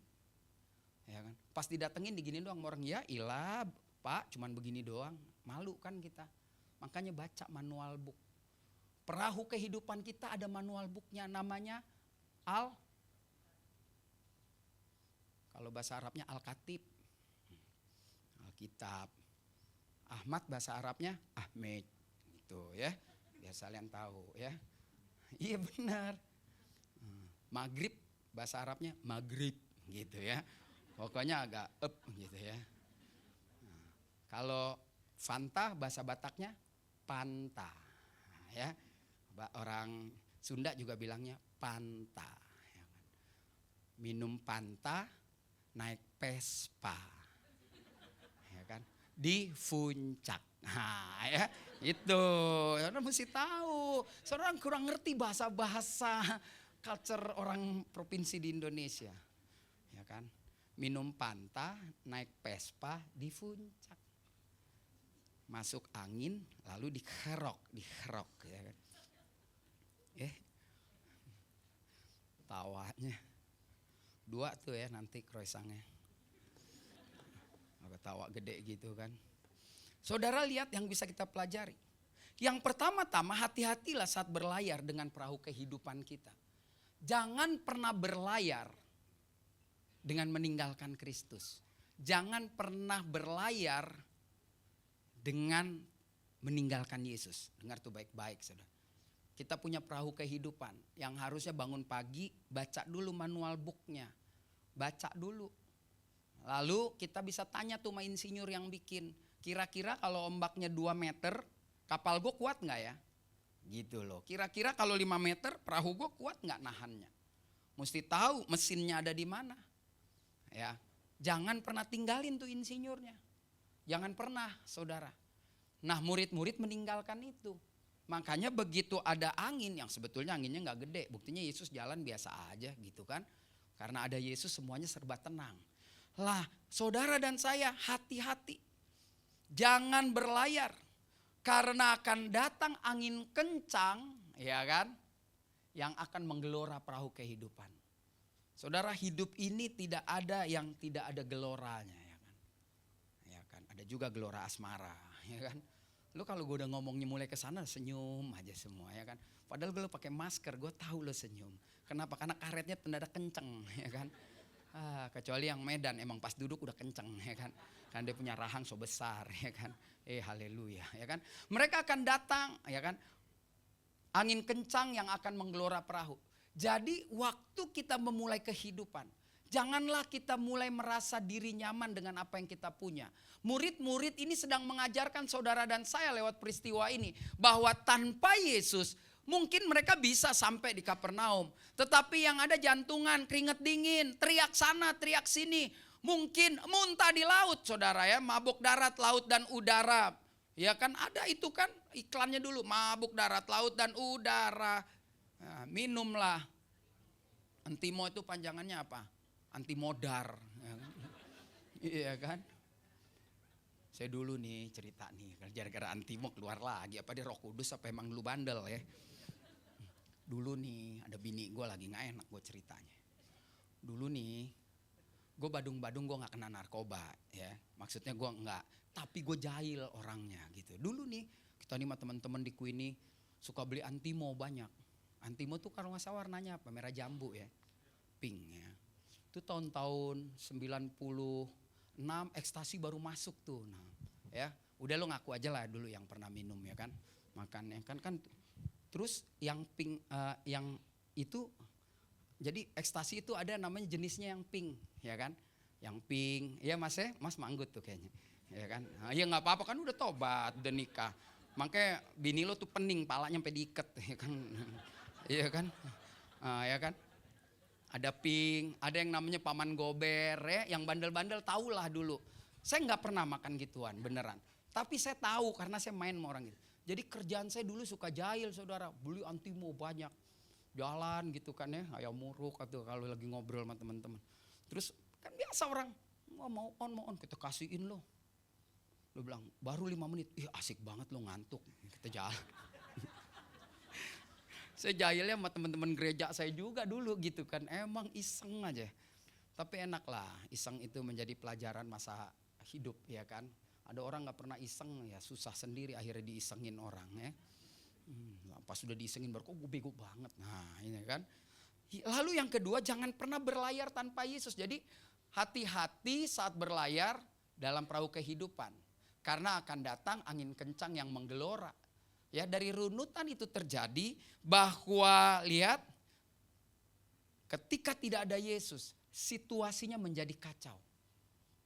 S3: Ya kan? Pas didatengin digini doang, orang ya ilah Pak cuman begini doang, malu kan kita. Makanya baca manual book. Perahu kehidupan kita ada manual booknya namanya kalau bahasa Arabnya Al-Katib, Alkitab. Ahmad bahasa Arabnya Ahmed, gitu ya. Biar kalian tahu ya. Iya benar. Maghrib bahasa Arabnya Maghrib, gitu ya. Pokoknya agak gitu ya. Kalau Fanta bahasa Bataknya Panta, ya. Orang Sunda juga bilangnya Panta. Minum Panta, naik Vespa, ya kan, di puncak. Nah, ya itu, saudara mesti tahu. Saudara kurang ngerti bahasa-bahasa culture orang provinsi di Indonesia. kan. Minum Fanta, naik Vespa di puncak. Masuk angin, lalu dikerok ya kan. Tawanya 2 tuh ya nanti croissantnya. Tawa gede gitu kan. Saudara lihat yang bisa kita pelajari. Yang pertama-tama hati-hatilah saat berlayar dengan perahu kehidupan kita. Jangan pernah berlayar dengan meninggalkan Kristus. Jangan pernah berlayar dengan meninggalkan Yesus. Dengar tuh baik-baik saudara. Kita punya perahu kehidupan yang harusnya bangun pagi, baca dulu manual booknya. Baca dulu. Lalu kita bisa tanya tuh sama insinyur yang bikin. Kira-kira kalau ombaknya 2 meter, kapal gue kuat gak ya? Gitu loh. Kira-kira kalau 5 meter, perahu gue kuat gak nahannya? Mesti tahu mesinnya ada di mana. Ya, jangan pernah tinggalin tuh insinyurnya. Jangan pernah saudara. Nah murid-murid meninggalkan itu. Makanya begitu ada angin yang sebetulnya anginnya gak gede. Buktinya Yesus jalan biasa aja gitu kan. Karena ada Yesus semuanya serba tenang. Lah saudara dan saya hati-hati. Jangan berlayar. Karena akan datang angin kencang ya kan. Yang akan menggelora perahu kehidupan. Saudara hidup ini tidak ada yang tidak ada geloranya ya kan. Ya kan, ada juga gelora asmara ya kan. Lu kalau gue udah ngomongnya mulai ke sana senyum aja semua ya kan. Padahal gue pakai masker, gue tahu lo senyum. Kenapa? Karena karetnya mendadak kenceng ya kan. Kecuali yang Medan emang pas duduk udah kenceng ya kan. Kan dia punya rahang so besar ya kan. Haleluya ya kan. Mereka akan datang ya kan. Angin kencang yang akan menggelora perahu. Jadi waktu kita memulai kehidupan, janganlah kita mulai merasa diri nyaman dengan apa yang kita punya. Murid-murid ini sedang mengajarkan saudara dan saya lewat peristiwa ini. Bahwa tanpa Yesus mungkin mereka bisa sampai di Kapernaum. Tetapi yang ada jantungan, keringat dingin, teriak sana, teriak sini. Mungkin muntah di laut saudara ya, mabuk darat, laut dan udara. Ya kan ada itu kan iklannya dulu, mabuk darat, laut dan udara. Nah, minumlah. Antimo itu panjangannya apa? Antimodar. Iya kan? Saya dulu nih cerita nih, gara-gara antimo keluar lagi. Apa dia Roh Kudus apa emang lu bandel ya? Dulu nih ada bini gue lagi gak enak gue ceritanya. Dulu nih gue badung-badung gue gak kena narkoba ya. Maksudnya gue enggak, tapi gue jahil orangnya gitu. Dulu nih kita nih sama teman-teman di Queenie suka beli antimo banyak. Antimo tuh kalau nggak salah warnanya apa? Merah jambu ya. Pink ya. Itu tahun-tahun 96 ekstasi baru masuk tuh. Nah, ya, udah lo ngaku aja lah dulu yang pernah minum ya kan. Makannya kan terus yang pink yang itu jadi ekstasi itu ada namanya jenisnya yang pink ya kan. Yang pink. Ya Mas ya, Mas manggut tuh kayaknya. Ya kan. Nah, ya nggak apa-apa kan udah tobat, udah nikah. Makanya bini lo tuh pening, palanya sampai diikat ya kan. Iya kan, ya kan. Ada pink, ada yang namanya paman gober ya, yang bandel-bandel tahulah dulu. Saya nggak pernah makan gituan, beneran. Tapi saya tahu karena saya main sama orang itu. Jadi kerjaan saya dulu suka jahil saudara, beli antimo banyak, jalan gitu kan ya, ayam muruk atau kalau lagi ngobrol sama teman-teman. Terus kan biasa orang mau on kita kasihin lo. Lo bilang baru 5 menit, ih asik banget lo ngantuk, kita jalan. Saya jahilnya sama teman-teman gereja saya juga dulu gitu kan. Emang iseng aja. Tapi enak lah, iseng itu menjadi pelajaran masa hidup ya kan. Ada orang gak pernah iseng ya susah sendiri akhirnya diisengin orang ya. Pas sudah diisengin baru kok gue bego banget. Nah ini kan. Lalu yang kedua jangan pernah berlayar tanpa Yesus. Jadi hati-hati saat berlayar dalam perahu kehidupan. Karena akan datang angin kencang yang menggelora. Ya dari runutan itu terjadi bahwa lihat ketika tidak ada Yesus situasinya menjadi kacau.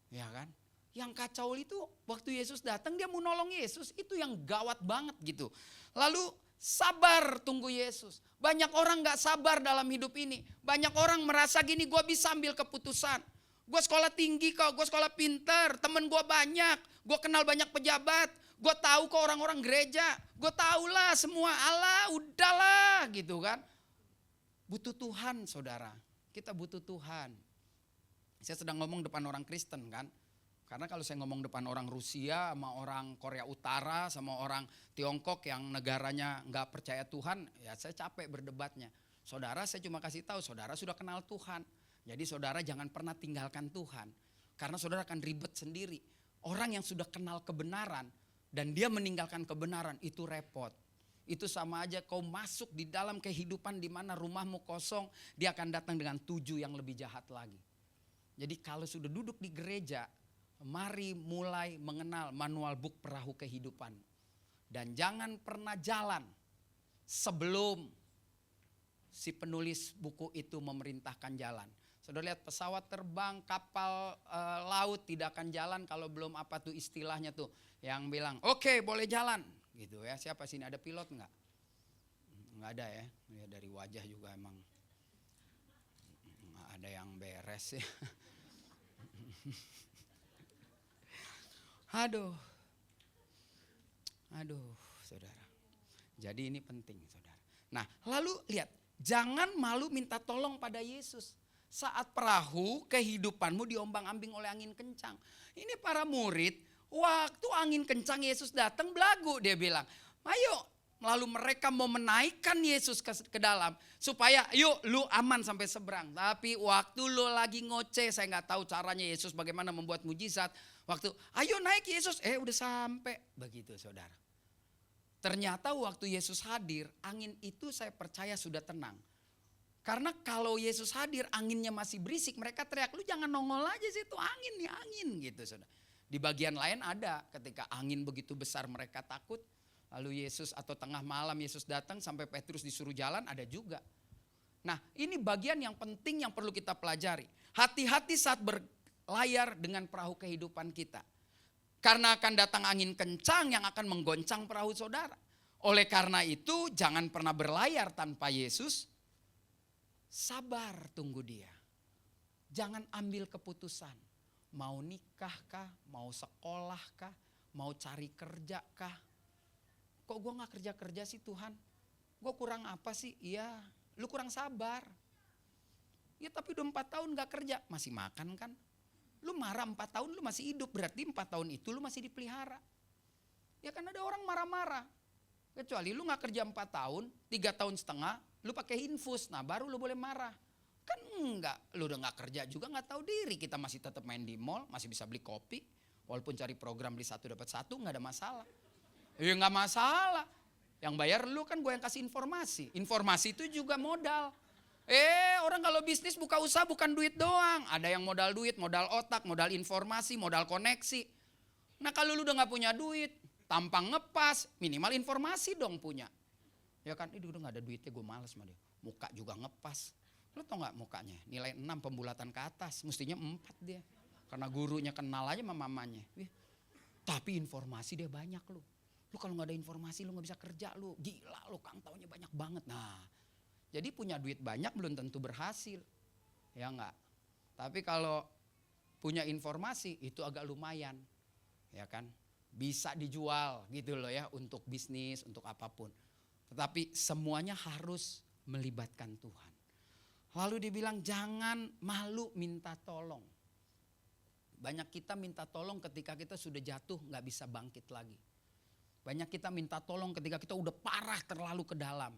S3: Ya kan? Yang kacau itu waktu Yesus datang dia mau nolong Yesus itu yang gawat banget gitu. Lalu sabar tunggu Yesus. Banyak orang gak sabar dalam hidup ini. Banyak orang merasa gini gue bisa ambil keputusan. Gue sekolah tinggi kok, gue sekolah pinter, temen gue banyak, gue kenal banyak pejabat. Gue tahu kok orang-orang gereja, gue tahu lah semua Allah udahlah gitu kan. Butuh Tuhan saudara, kita butuh Tuhan. Saya sedang ngomong depan orang Kristen kan. Karena kalau saya ngomong depan orang Rusia, sama orang Korea Utara, sama orang Tiongkok yang negaranya nggak percaya Tuhan, ya saya capek berdebatnya. Saudara, saya cuma kasih tahu, saudara sudah kenal Tuhan. Jadi saudara jangan pernah tinggalkan Tuhan. Karena saudara akan ribet sendiri. Orang yang sudah kenal kebenaran dan dia meninggalkan kebenaran itu repot. Itu sama aja kau masuk di dalam kehidupan di mana rumahmu kosong, dia akan datang dengan 7 yang lebih jahat lagi. Jadi kalau sudah duduk di gereja, mari mulai mengenal manual book perahu kehidupan. Dan jangan pernah jalan sebelum si penulis buku itu memerintahkan jalan. Saudara lihat pesawat terbang, kapal laut tidak akan jalan kalau belum apa tuh istilahnya tuh. Yang bilang oke, boleh jalan gitu ya. Siapa sini ada pilot enggak? Enggak ada ya. Ya dari wajah juga emang enggak ada yang beres ya. Aduh, saudara. Jadi ini penting, saudara. Nah, lalu lihat, jangan malu minta tolong pada Yesus. Saat perahu kehidupanmu diombang-ambing oleh angin kencang. Ini para murid, waktu angin kencang Yesus datang belagu, dia bilang, ayo. Lalu mereka mau menaikkan Yesus ke dalam supaya yuk lu aman sampai seberang. Tapi waktu lu lagi ngoceh, saya nggak tahu caranya Yesus bagaimana membuat mujizat. Waktu ayo naik Yesus, udah sampai begitu saudara. Ternyata waktu Yesus hadir, angin itu saya percaya sudah tenang. Karena kalau Yesus hadir, anginnya masih berisik, mereka teriak, lu jangan nongol aja sih, itu angin nih angin gitu saudara. Di bagian lain ada ketika angin begitu besar mereka takut. Lalu Yesus atau tengah malam Yesus datang sampai Petrus disuruh jalan, ada juga. Nah ini bagian yang penting yang perlu kita pelajari. Hati-hati saat berlayar dengan perahu kehidupan kita. Karena akan datang angin kencang yang akan menggoncang perahu saudara. Oleh karena itu jangan pernah berlayar tanpa Yesus. Sabar tunggu dia. Jangan ambil keputusan. Mau nikah kah, mau sekolah kah, mau cari kerja kah. Kok gue gak kerja-kerja sih Tuhan? Gue kurang apa sih? Iya, lu kurang sabar. Ya tapi udah 4 tahun gak kerja, masih makan kan? Lu marah 4 tahun lu masih hidup, berarti 4 tahun itu lu masih dipelihara. Ya kan ada orang marah-marah. Kecuali lu gak kerja 4 tahun, 3 tahun setengah, lu pakai infus, nah baru lu boleh marah. Kan enggak, lu udah gak kerja juga gak tahu diri, kita masih tetap main di mall, masih bisa beli kopi. Walaupun cari program beli 1 dapat 1 gak ada masalah. Ya nggak masalah. Yang bayar lu kan gue yang kasih informasi. Informasi itu juga modal. Orang kalau bisnis buka usaha bukan duit doang. Ada yang modal duit, modal otak, modal informasi, modal koneksi. Nah kalau lu udah nggak punya duit, tampang ngepas, minimal informasi dong punya. Ya kan, udah nggak ada duitnya gue males sama dia. Muka juga ngepas. Lu tau nggak mukanya? Nilai 6 pembulatan ke atas, mestinya 4 dia. Karena gurunya kenal aja sama mamanya. Tapi informasi dia banyak lu. Lu kalau gak ada informasi lu gak bisa kerja lu. Gila lu Kang taunya banyak banget. Nah jadi punya duit banyak belum tentu berhasil. Ya enggak. Tapi kalau punya informasi itu agak lumayan. Ya kan. Bisa dijual gitu loh ya. Untuk bisnis, untuk apapun. Tetapi semuanya harus melibatkan Tuhan. Lalu dibilang jangan malu minta tolong. Banyak kita minta tolong ketika kita sudah jatuh gak bisa bangkit lagi. Banyak kita minta tolong ketika kita udah parah terlalu ke dalam.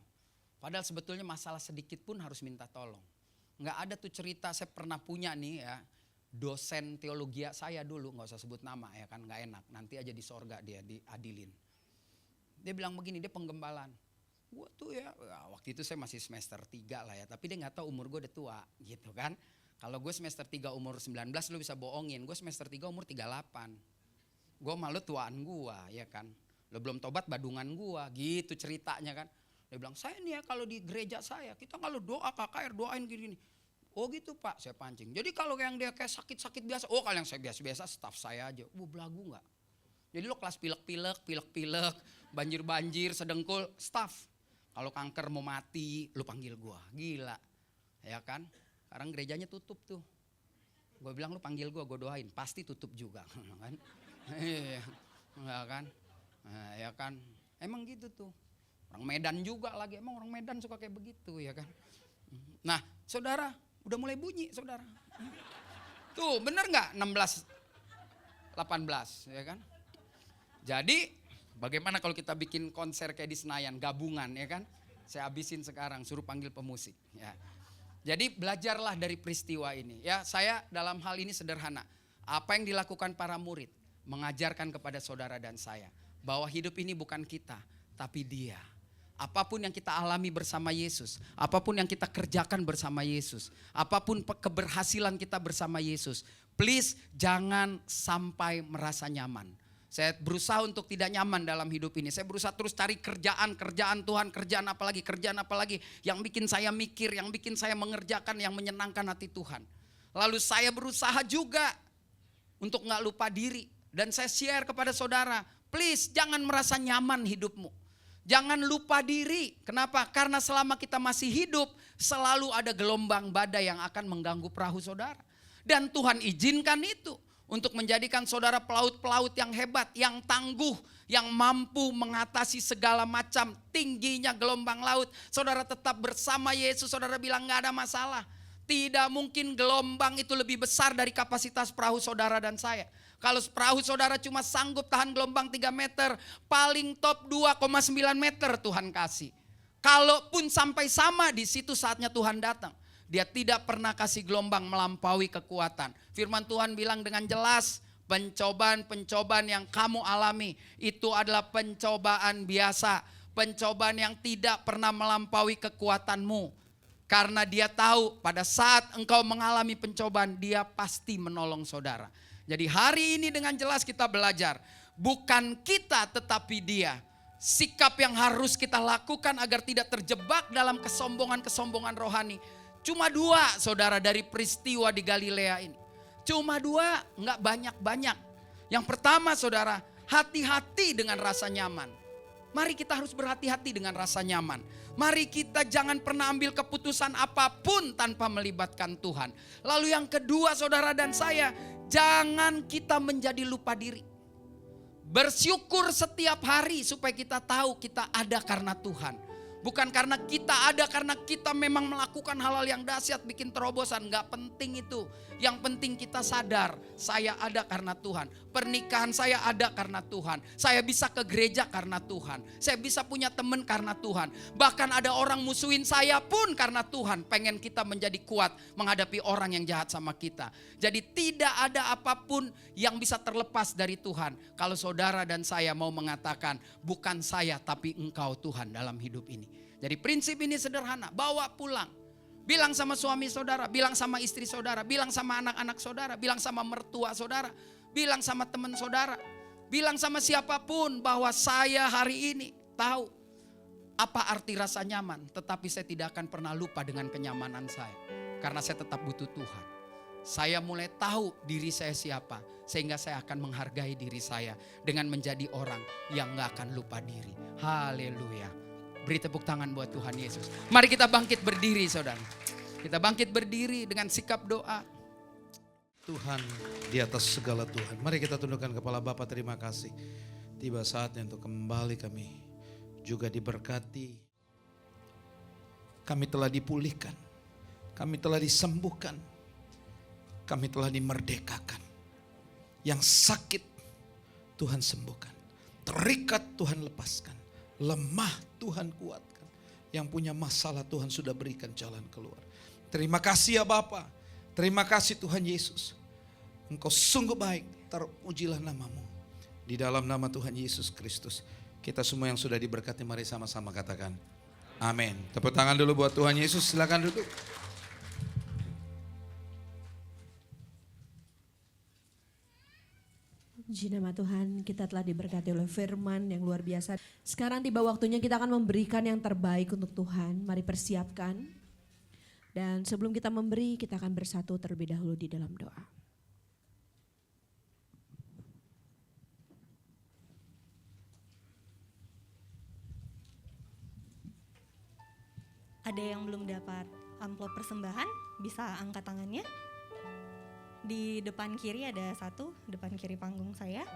S3: Padahal sebetulnya masalah sedikit pun harus minta tolong. Nggak ada tuh cerita, saya pernah punya nih ya. Dosen teologi saya dulu, nggak usah sebut nama ya kan, nggak enak. Nanti aja di sorga dia diadilin. Dia bilang begini, dia penggembalaan. Gue tuh ya, waktu itu saya masih semester 3 lah ya. Tapi dia nggak tahu umur gue udah tua gitu kan. Kalau gue semester 3 umur 19 lu bisa bohongin. Gue semester 3 umur 38. Gue malu tuaan gue ya kan. Lo belum tobat badungan gua gitu ceritanya kan. Dia bilang saya nih ya kalau di gereja saya kita kalau doa KKR doain gini-gini. Oh gitu Pak, saya pancing. Jadi kalau yang dia kayak sakit-sakit biasa, oh kalau yang saya biasa-biasa staff saya aja. Belagu gak? Jadi lo kelas pilek-pilek, banjir-banjir, sedengkul, staff. Kalau kanker mau mati, lo panggil gua. Gila. Ya kan? Sekarang gerejanya tutup tuh. Gue bilang lo panggil gua doain. Pasti tutup juga. Kan? Iya kan? Nah, ya kan, emang gitu tuh. Orang Medan juga lagi, emang orang Medan suka kayak begitu ya kan. Nah saudara, udah mulai bunyi saudara. Tuh bener nggak 16, 18 ya kan? Jadi bagaimana kalau kita bikin konser kayak di Senayan, gabungan ya kan? Saya habisin sekarang, suruh panggil pemusik ya. Jadi belajarlah dari peristiwa ini ya. Saya dalam hal ini sederhana. Apa yang dilakukan para murid mengajarkan kepada saudara dan saya bahwa hidup ini bukan kita, tapi Dia. Apapun yang kita alami bersama Yesus, apapun yang kita kerjakan bersama Yesus, apapun keberhasilan kita bersama Yesus, please jangan sampai merasa nyaman. Saya berusaha untuk tidak nyaman dalam hidup ini. Saya berusaha terus cari kerjaan Tuhan, kerjaan apa lagi yang bikin saya mikir, yang bikin saya mengerjakan, yang menyenangkan hati Tuhan. Lalu saya berusaha juga untuk gak lupa diri. Dan saya share kepada saudara, please jangan merasa nyaman hidupmu. Jangan lupa diri. Kenapa? Karena selama kita masih hidup, selalu ada gelombang badai yang akan mengganggu perahu saudara. Dan Tuhan izinkan itu untuk menjadikan saudara pelaut-pelaut yang hebat, yang tangguh, yang mampu mengatasi segala macam tingginya gelombang laut. Saudara tetap bersama Yesus, saudara bilang gak ada masalah. Tidak mungkin gelombang itu lebih besar dari kapasitas perahu saudara dan saya. Kalau perahu saudara cuma sanggup tahan gelombang 3 meter, paling top 2,9 meter Tuhan kasih. Kalaupun sampai sama, di situ saatnya Tuhan datang. Dia tidak pernah kasih gelombang melampaui kekuatan. Firman Tuhan bilang dengan jelas, pencobaan-pencobaan yang kamu alami itu adalah pencobaan biasa. Pencobaan yang tidak pernah melampaui kekuatanmu. Karena Dia tahu pada saat engkau mengalami pencobaan, Dia pasti menolong saudara. Jadi hari ini dengan jelas kita belajar, bukan kita tetapi Dia. Sikap yang harus kita lakukan agar tidak terjebak dalam kesombongan-kesombongan rohani. Cuma 2 saudara dari peristiwa di Galilea ini. Cuma 2, enggak banyak-banyak. Yang pertama saudara, hati-hati dengan rasa nyaman. Mari kita harus berhati-hati dengan rasa nyaman. Mari kita jangan pernah ambil keputusan apapun tanpa melibatkan Tuhan. Lalu yang kedua saudara dan saya, jangan kita menjadi lupa diri. Bersyukur setiap hari supaya kita tahu kita ada karena Tuhan. Bukan karena kita ada, karena kita memang melakukan hal-hal yang dahsyat, bikin terobosan. Gak penting itu. Yang penting kita sadar, saya ada karena Tuhan. Pernikahan saya ada karena Tuhan. Saya bisa ke gereja karena Tuhan. Saya bisa punya teman karena Tuhan. Bahkan ada orang musuhin saya pun karena Tuhan. Pengen kita menjadi kuat menghadapi orang yang jahat sama kita. Jadi tidak ada apapun yang bisa terlepas dari Tuhan. Kalau saudara dan saya mau mengatakan, bukan saya tapi Engkau Tuhan dalam hidup ini. Jadi prinsip ini sederhana, bawa pulang. Bilang sama suami saudara, bilang sama istri saudara, bilang sama anak-anak saudara, bilang sama mertua saudara, bilang sama teman saudara, bilang sama siapapun bahwa saya hari ini tahu apa arti rasa nyaman. Tetapi saya tidak akan pernah lupa dengan kenyamanan saya. Karena saya tetap butuh Tuhan. Saya mulai tahu diri saya siapa. Sehingga saya akan menghargai diri saya dengan menjadi orang yang gak akan lupa diri. Haleluya. Beri tepuk tangan buat Tuhan Yesus. Mari kita bangkit berdiri saudara. Kita bangkit berdiri dengan sikap doa.
S4: Tuhan di atas segala Tuhan. Mari kita tundukkan kepala Bapa, terima kasih. Tiba saatnya untuk kembali kami juga diberkati. Kami telah dipulihkan. Kami telah disembuhkan. Kami telah dimerdekakan. Yang sakit Tuhan sembuhkan. Terikat Tuhan lepaskan. Lemah Tuhan kuatkan. Yang punya masalah Tuhan sudah berikan jalan keluar. Terima kasih ya Bapa. Terima kasih Tuhan Yesus. Engkau sungguh baik. Terpujilah namamu. Di dalam nama Tuhan Yesus Kristus. Kita semua yang sudah diberkati, mari sama-sama katakan amin. Tepuk tangan dulu buat Tuhan Yesus. Silakan duduk.
S2: Puji nama Tuhan, kita telah diberkati oleh firman yang luar biasa. Sekarang tiba waktunya kita akan memberikan yang terbaik untuk Tuhan. Mari persiapkan. Dan sebelum kita memberi, kita akan bersatu terlebih dahulu di dalam doa.
S5: Ada yang belum dapat amplop persembahan, bisa angkat tangannya. Di depan kiri ada satu, depan kiri panggung saya.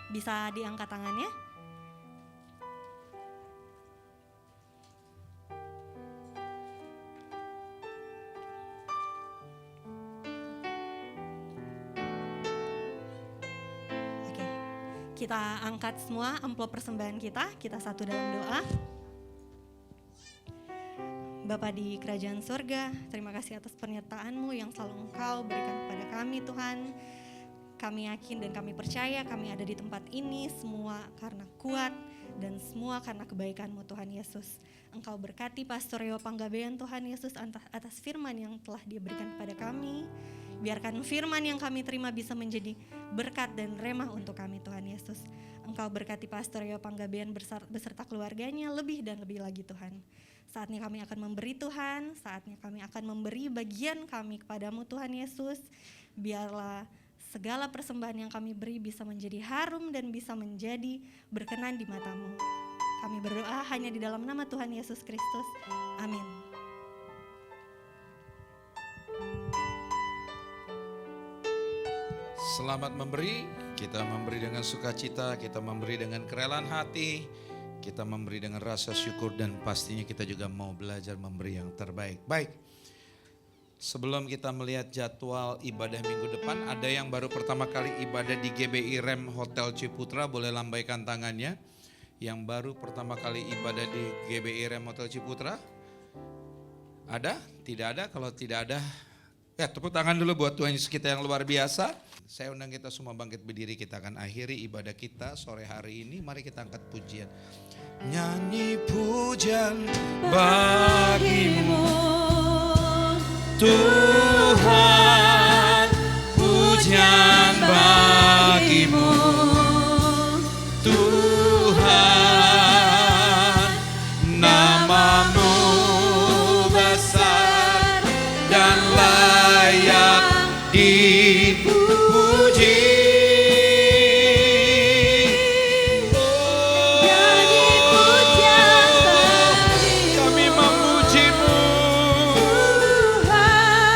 S5: Bisa diangkat tangannya. Kita angkat semua amplop persembahan kita satu dalam doa. Bapa di kerajaan surga, terima kasih atas penyertaan-Mu yang selalu Engkau berikan kepada kami Tuhan. Kami yakin dan kami percaya kami ada di tempat ini semua karena kuat dan semua karena kebaikan-Mu Tuhan Yesus. Engkau berkati Pastor Rio Panggabean Tuhan Yesus atas firman yang telah Dia berikan kepada kami. Biarkan firman yang kami terima bisa menjadi berkat dan remah untuk kami Tuhan Yesus. Engkau berkati Pastor Rio Panggabean beserta keluarganya lebih dan lebih lagi Tuhan. Saatnya kami akan memberi Tuhan, saatnya kami akan memberi bagian kami kepadamu Tuhan Yesus. Biarlah segala persembahan yang kami beri bisa menjadi harum dan bisa menjadi berkenan di mata-Mu. Kami berdoa hanya di dalam nama Tuhan Yesus Kristus. Amin.
S4: Selamat memberi, kita memberi dengan sukacita, kita memberi dengan kerelaan hati, kita memberi dengan rasa syukur dan pastinya kita juga mau belajar memberi yang terbaik. Baik, sebelum kita melihat jadwal ibadah minggu depan, ada yang baru pertama kali ibadah di GBI Rem Hotel Ciputra, boleh lambaikan tangannya. Yang baru pertama kali ibadah di GBI Rem Hotel Ciputra, ada? Tidak ada? Kalau tidak ada, ya tepuk tangan dulu buat Tuhan Yesus kita yang luar biasa. Saya undang kita semua bangkit berdiri, kita akan akhiri ibadah kita sore hari ini. Mari kita angkat pujian. Nyanyi pujian bagimu Tuhan, pujian bagimu Tuhan, namamu besar dan layak dipuji. Kami memujimu,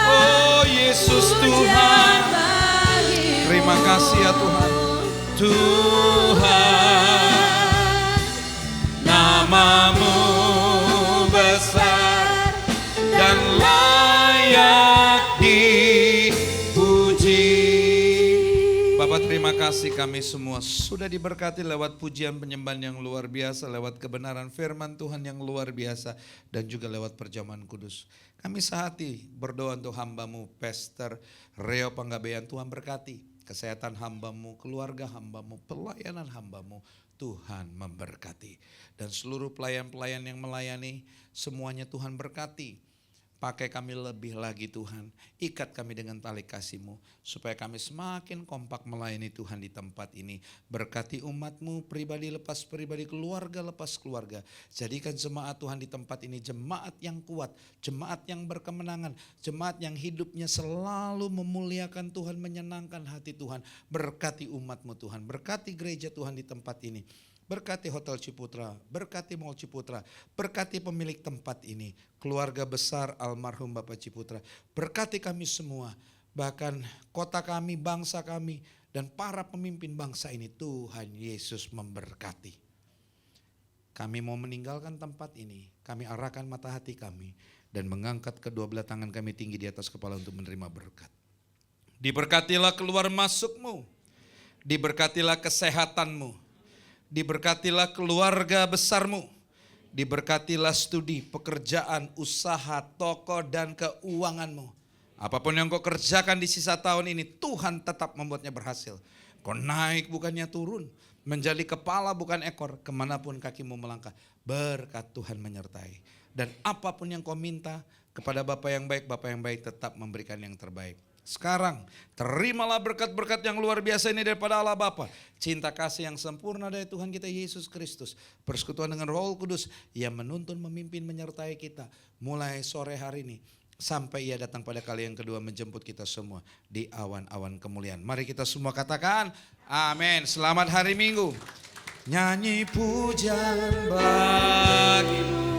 S4: oh Yesus Tuhan. Terima kasih ya Tuhan. Tuhan, namamu besar dan layak dipuji. Bapak terima kasih, kami semua sudah diberkati lewat pujian penyembahan yang luar biasa, lewat kebenaran firman Tuhan yang luar biasa, dan juga lewat perjamuan kudus. Kami sehati berdoa untuk hamba-Mu Pastor Rio Panggabean. Tuhan berkati kesehatan hamba-Mu, keluarga hamba-Mu, pelayanan hamba-Mu. Tuhan memberkati. Dan seluruh pelayan-pelayan yang melayani, semuanya Tuhan berkati. Pakai kami lebih lagi Tuhan, ikat kami dengan tali kasih-Mu, supaya kami semakin kompak melayani Tuhan di tempat ini. Berkati umat-Mu, pribadi lepas pribadi, keluarga lepas keluarga. Jadikan jemaat Tuhan di tempat ini jemaat yang kuat, jemaat yang berkemenangan, jemaat yang hidupnya selalu memuliakan Tuhan, menyenangkan hati Tuhan. Berkati umat-Mu Tuhan, berkati gereja Tuhan di tempat ini. Berkati Hotel Ciputra, berkati Mall Ciputra, berkati pemilik tempat ini, keluarga besar almarhum Bapak Ciputra. Berkati kami semua, bahkan kota kami, bangsa kami, dan para pemimpin bangsa ini. Tuhan Yesus memberkati. Kami mau meninggalkan tempat ini, kami arahkan mata hati kami, dan mengangkat kedua belah tangan kami tinggi di atas kepala untuk menerima berkat. Diberkatilah keluar masukmu, diberkatilah kesehatanmu, diberkatilah keluarga besarmu, diberkatilah studi, pekerjaan, usaha, toko dan keuanganmu. Apapun yang kau kerjakan di sisa tahun ini, Tuhan tetap membuatnya berhasil. Kau naik bukannya turun, menjadi kepala bukan ekor, kemanapun kakimu melangkah. Berkat Tuhan menyertai. Dan apapun yang kau minta kepada Bapa yang baik tetap memberikan yang terbaik. Sekarang terimalah berkat-berkat yang luar biasa ini daripada Allah Bapa, cinta kasih yang sempurna dari Tuhan kita Yesus Kristus, persekutuan dengan Roh Kudus yang menuntun, memimpin, menyertai kita mulai sore hari ini sampai Ia datang pada kali yang kedua menjemput kita semua di awan-awan kemuliaan. Mari kita semua katakan amin. Selamat hari Minggu. Nyanyi pujian bagimu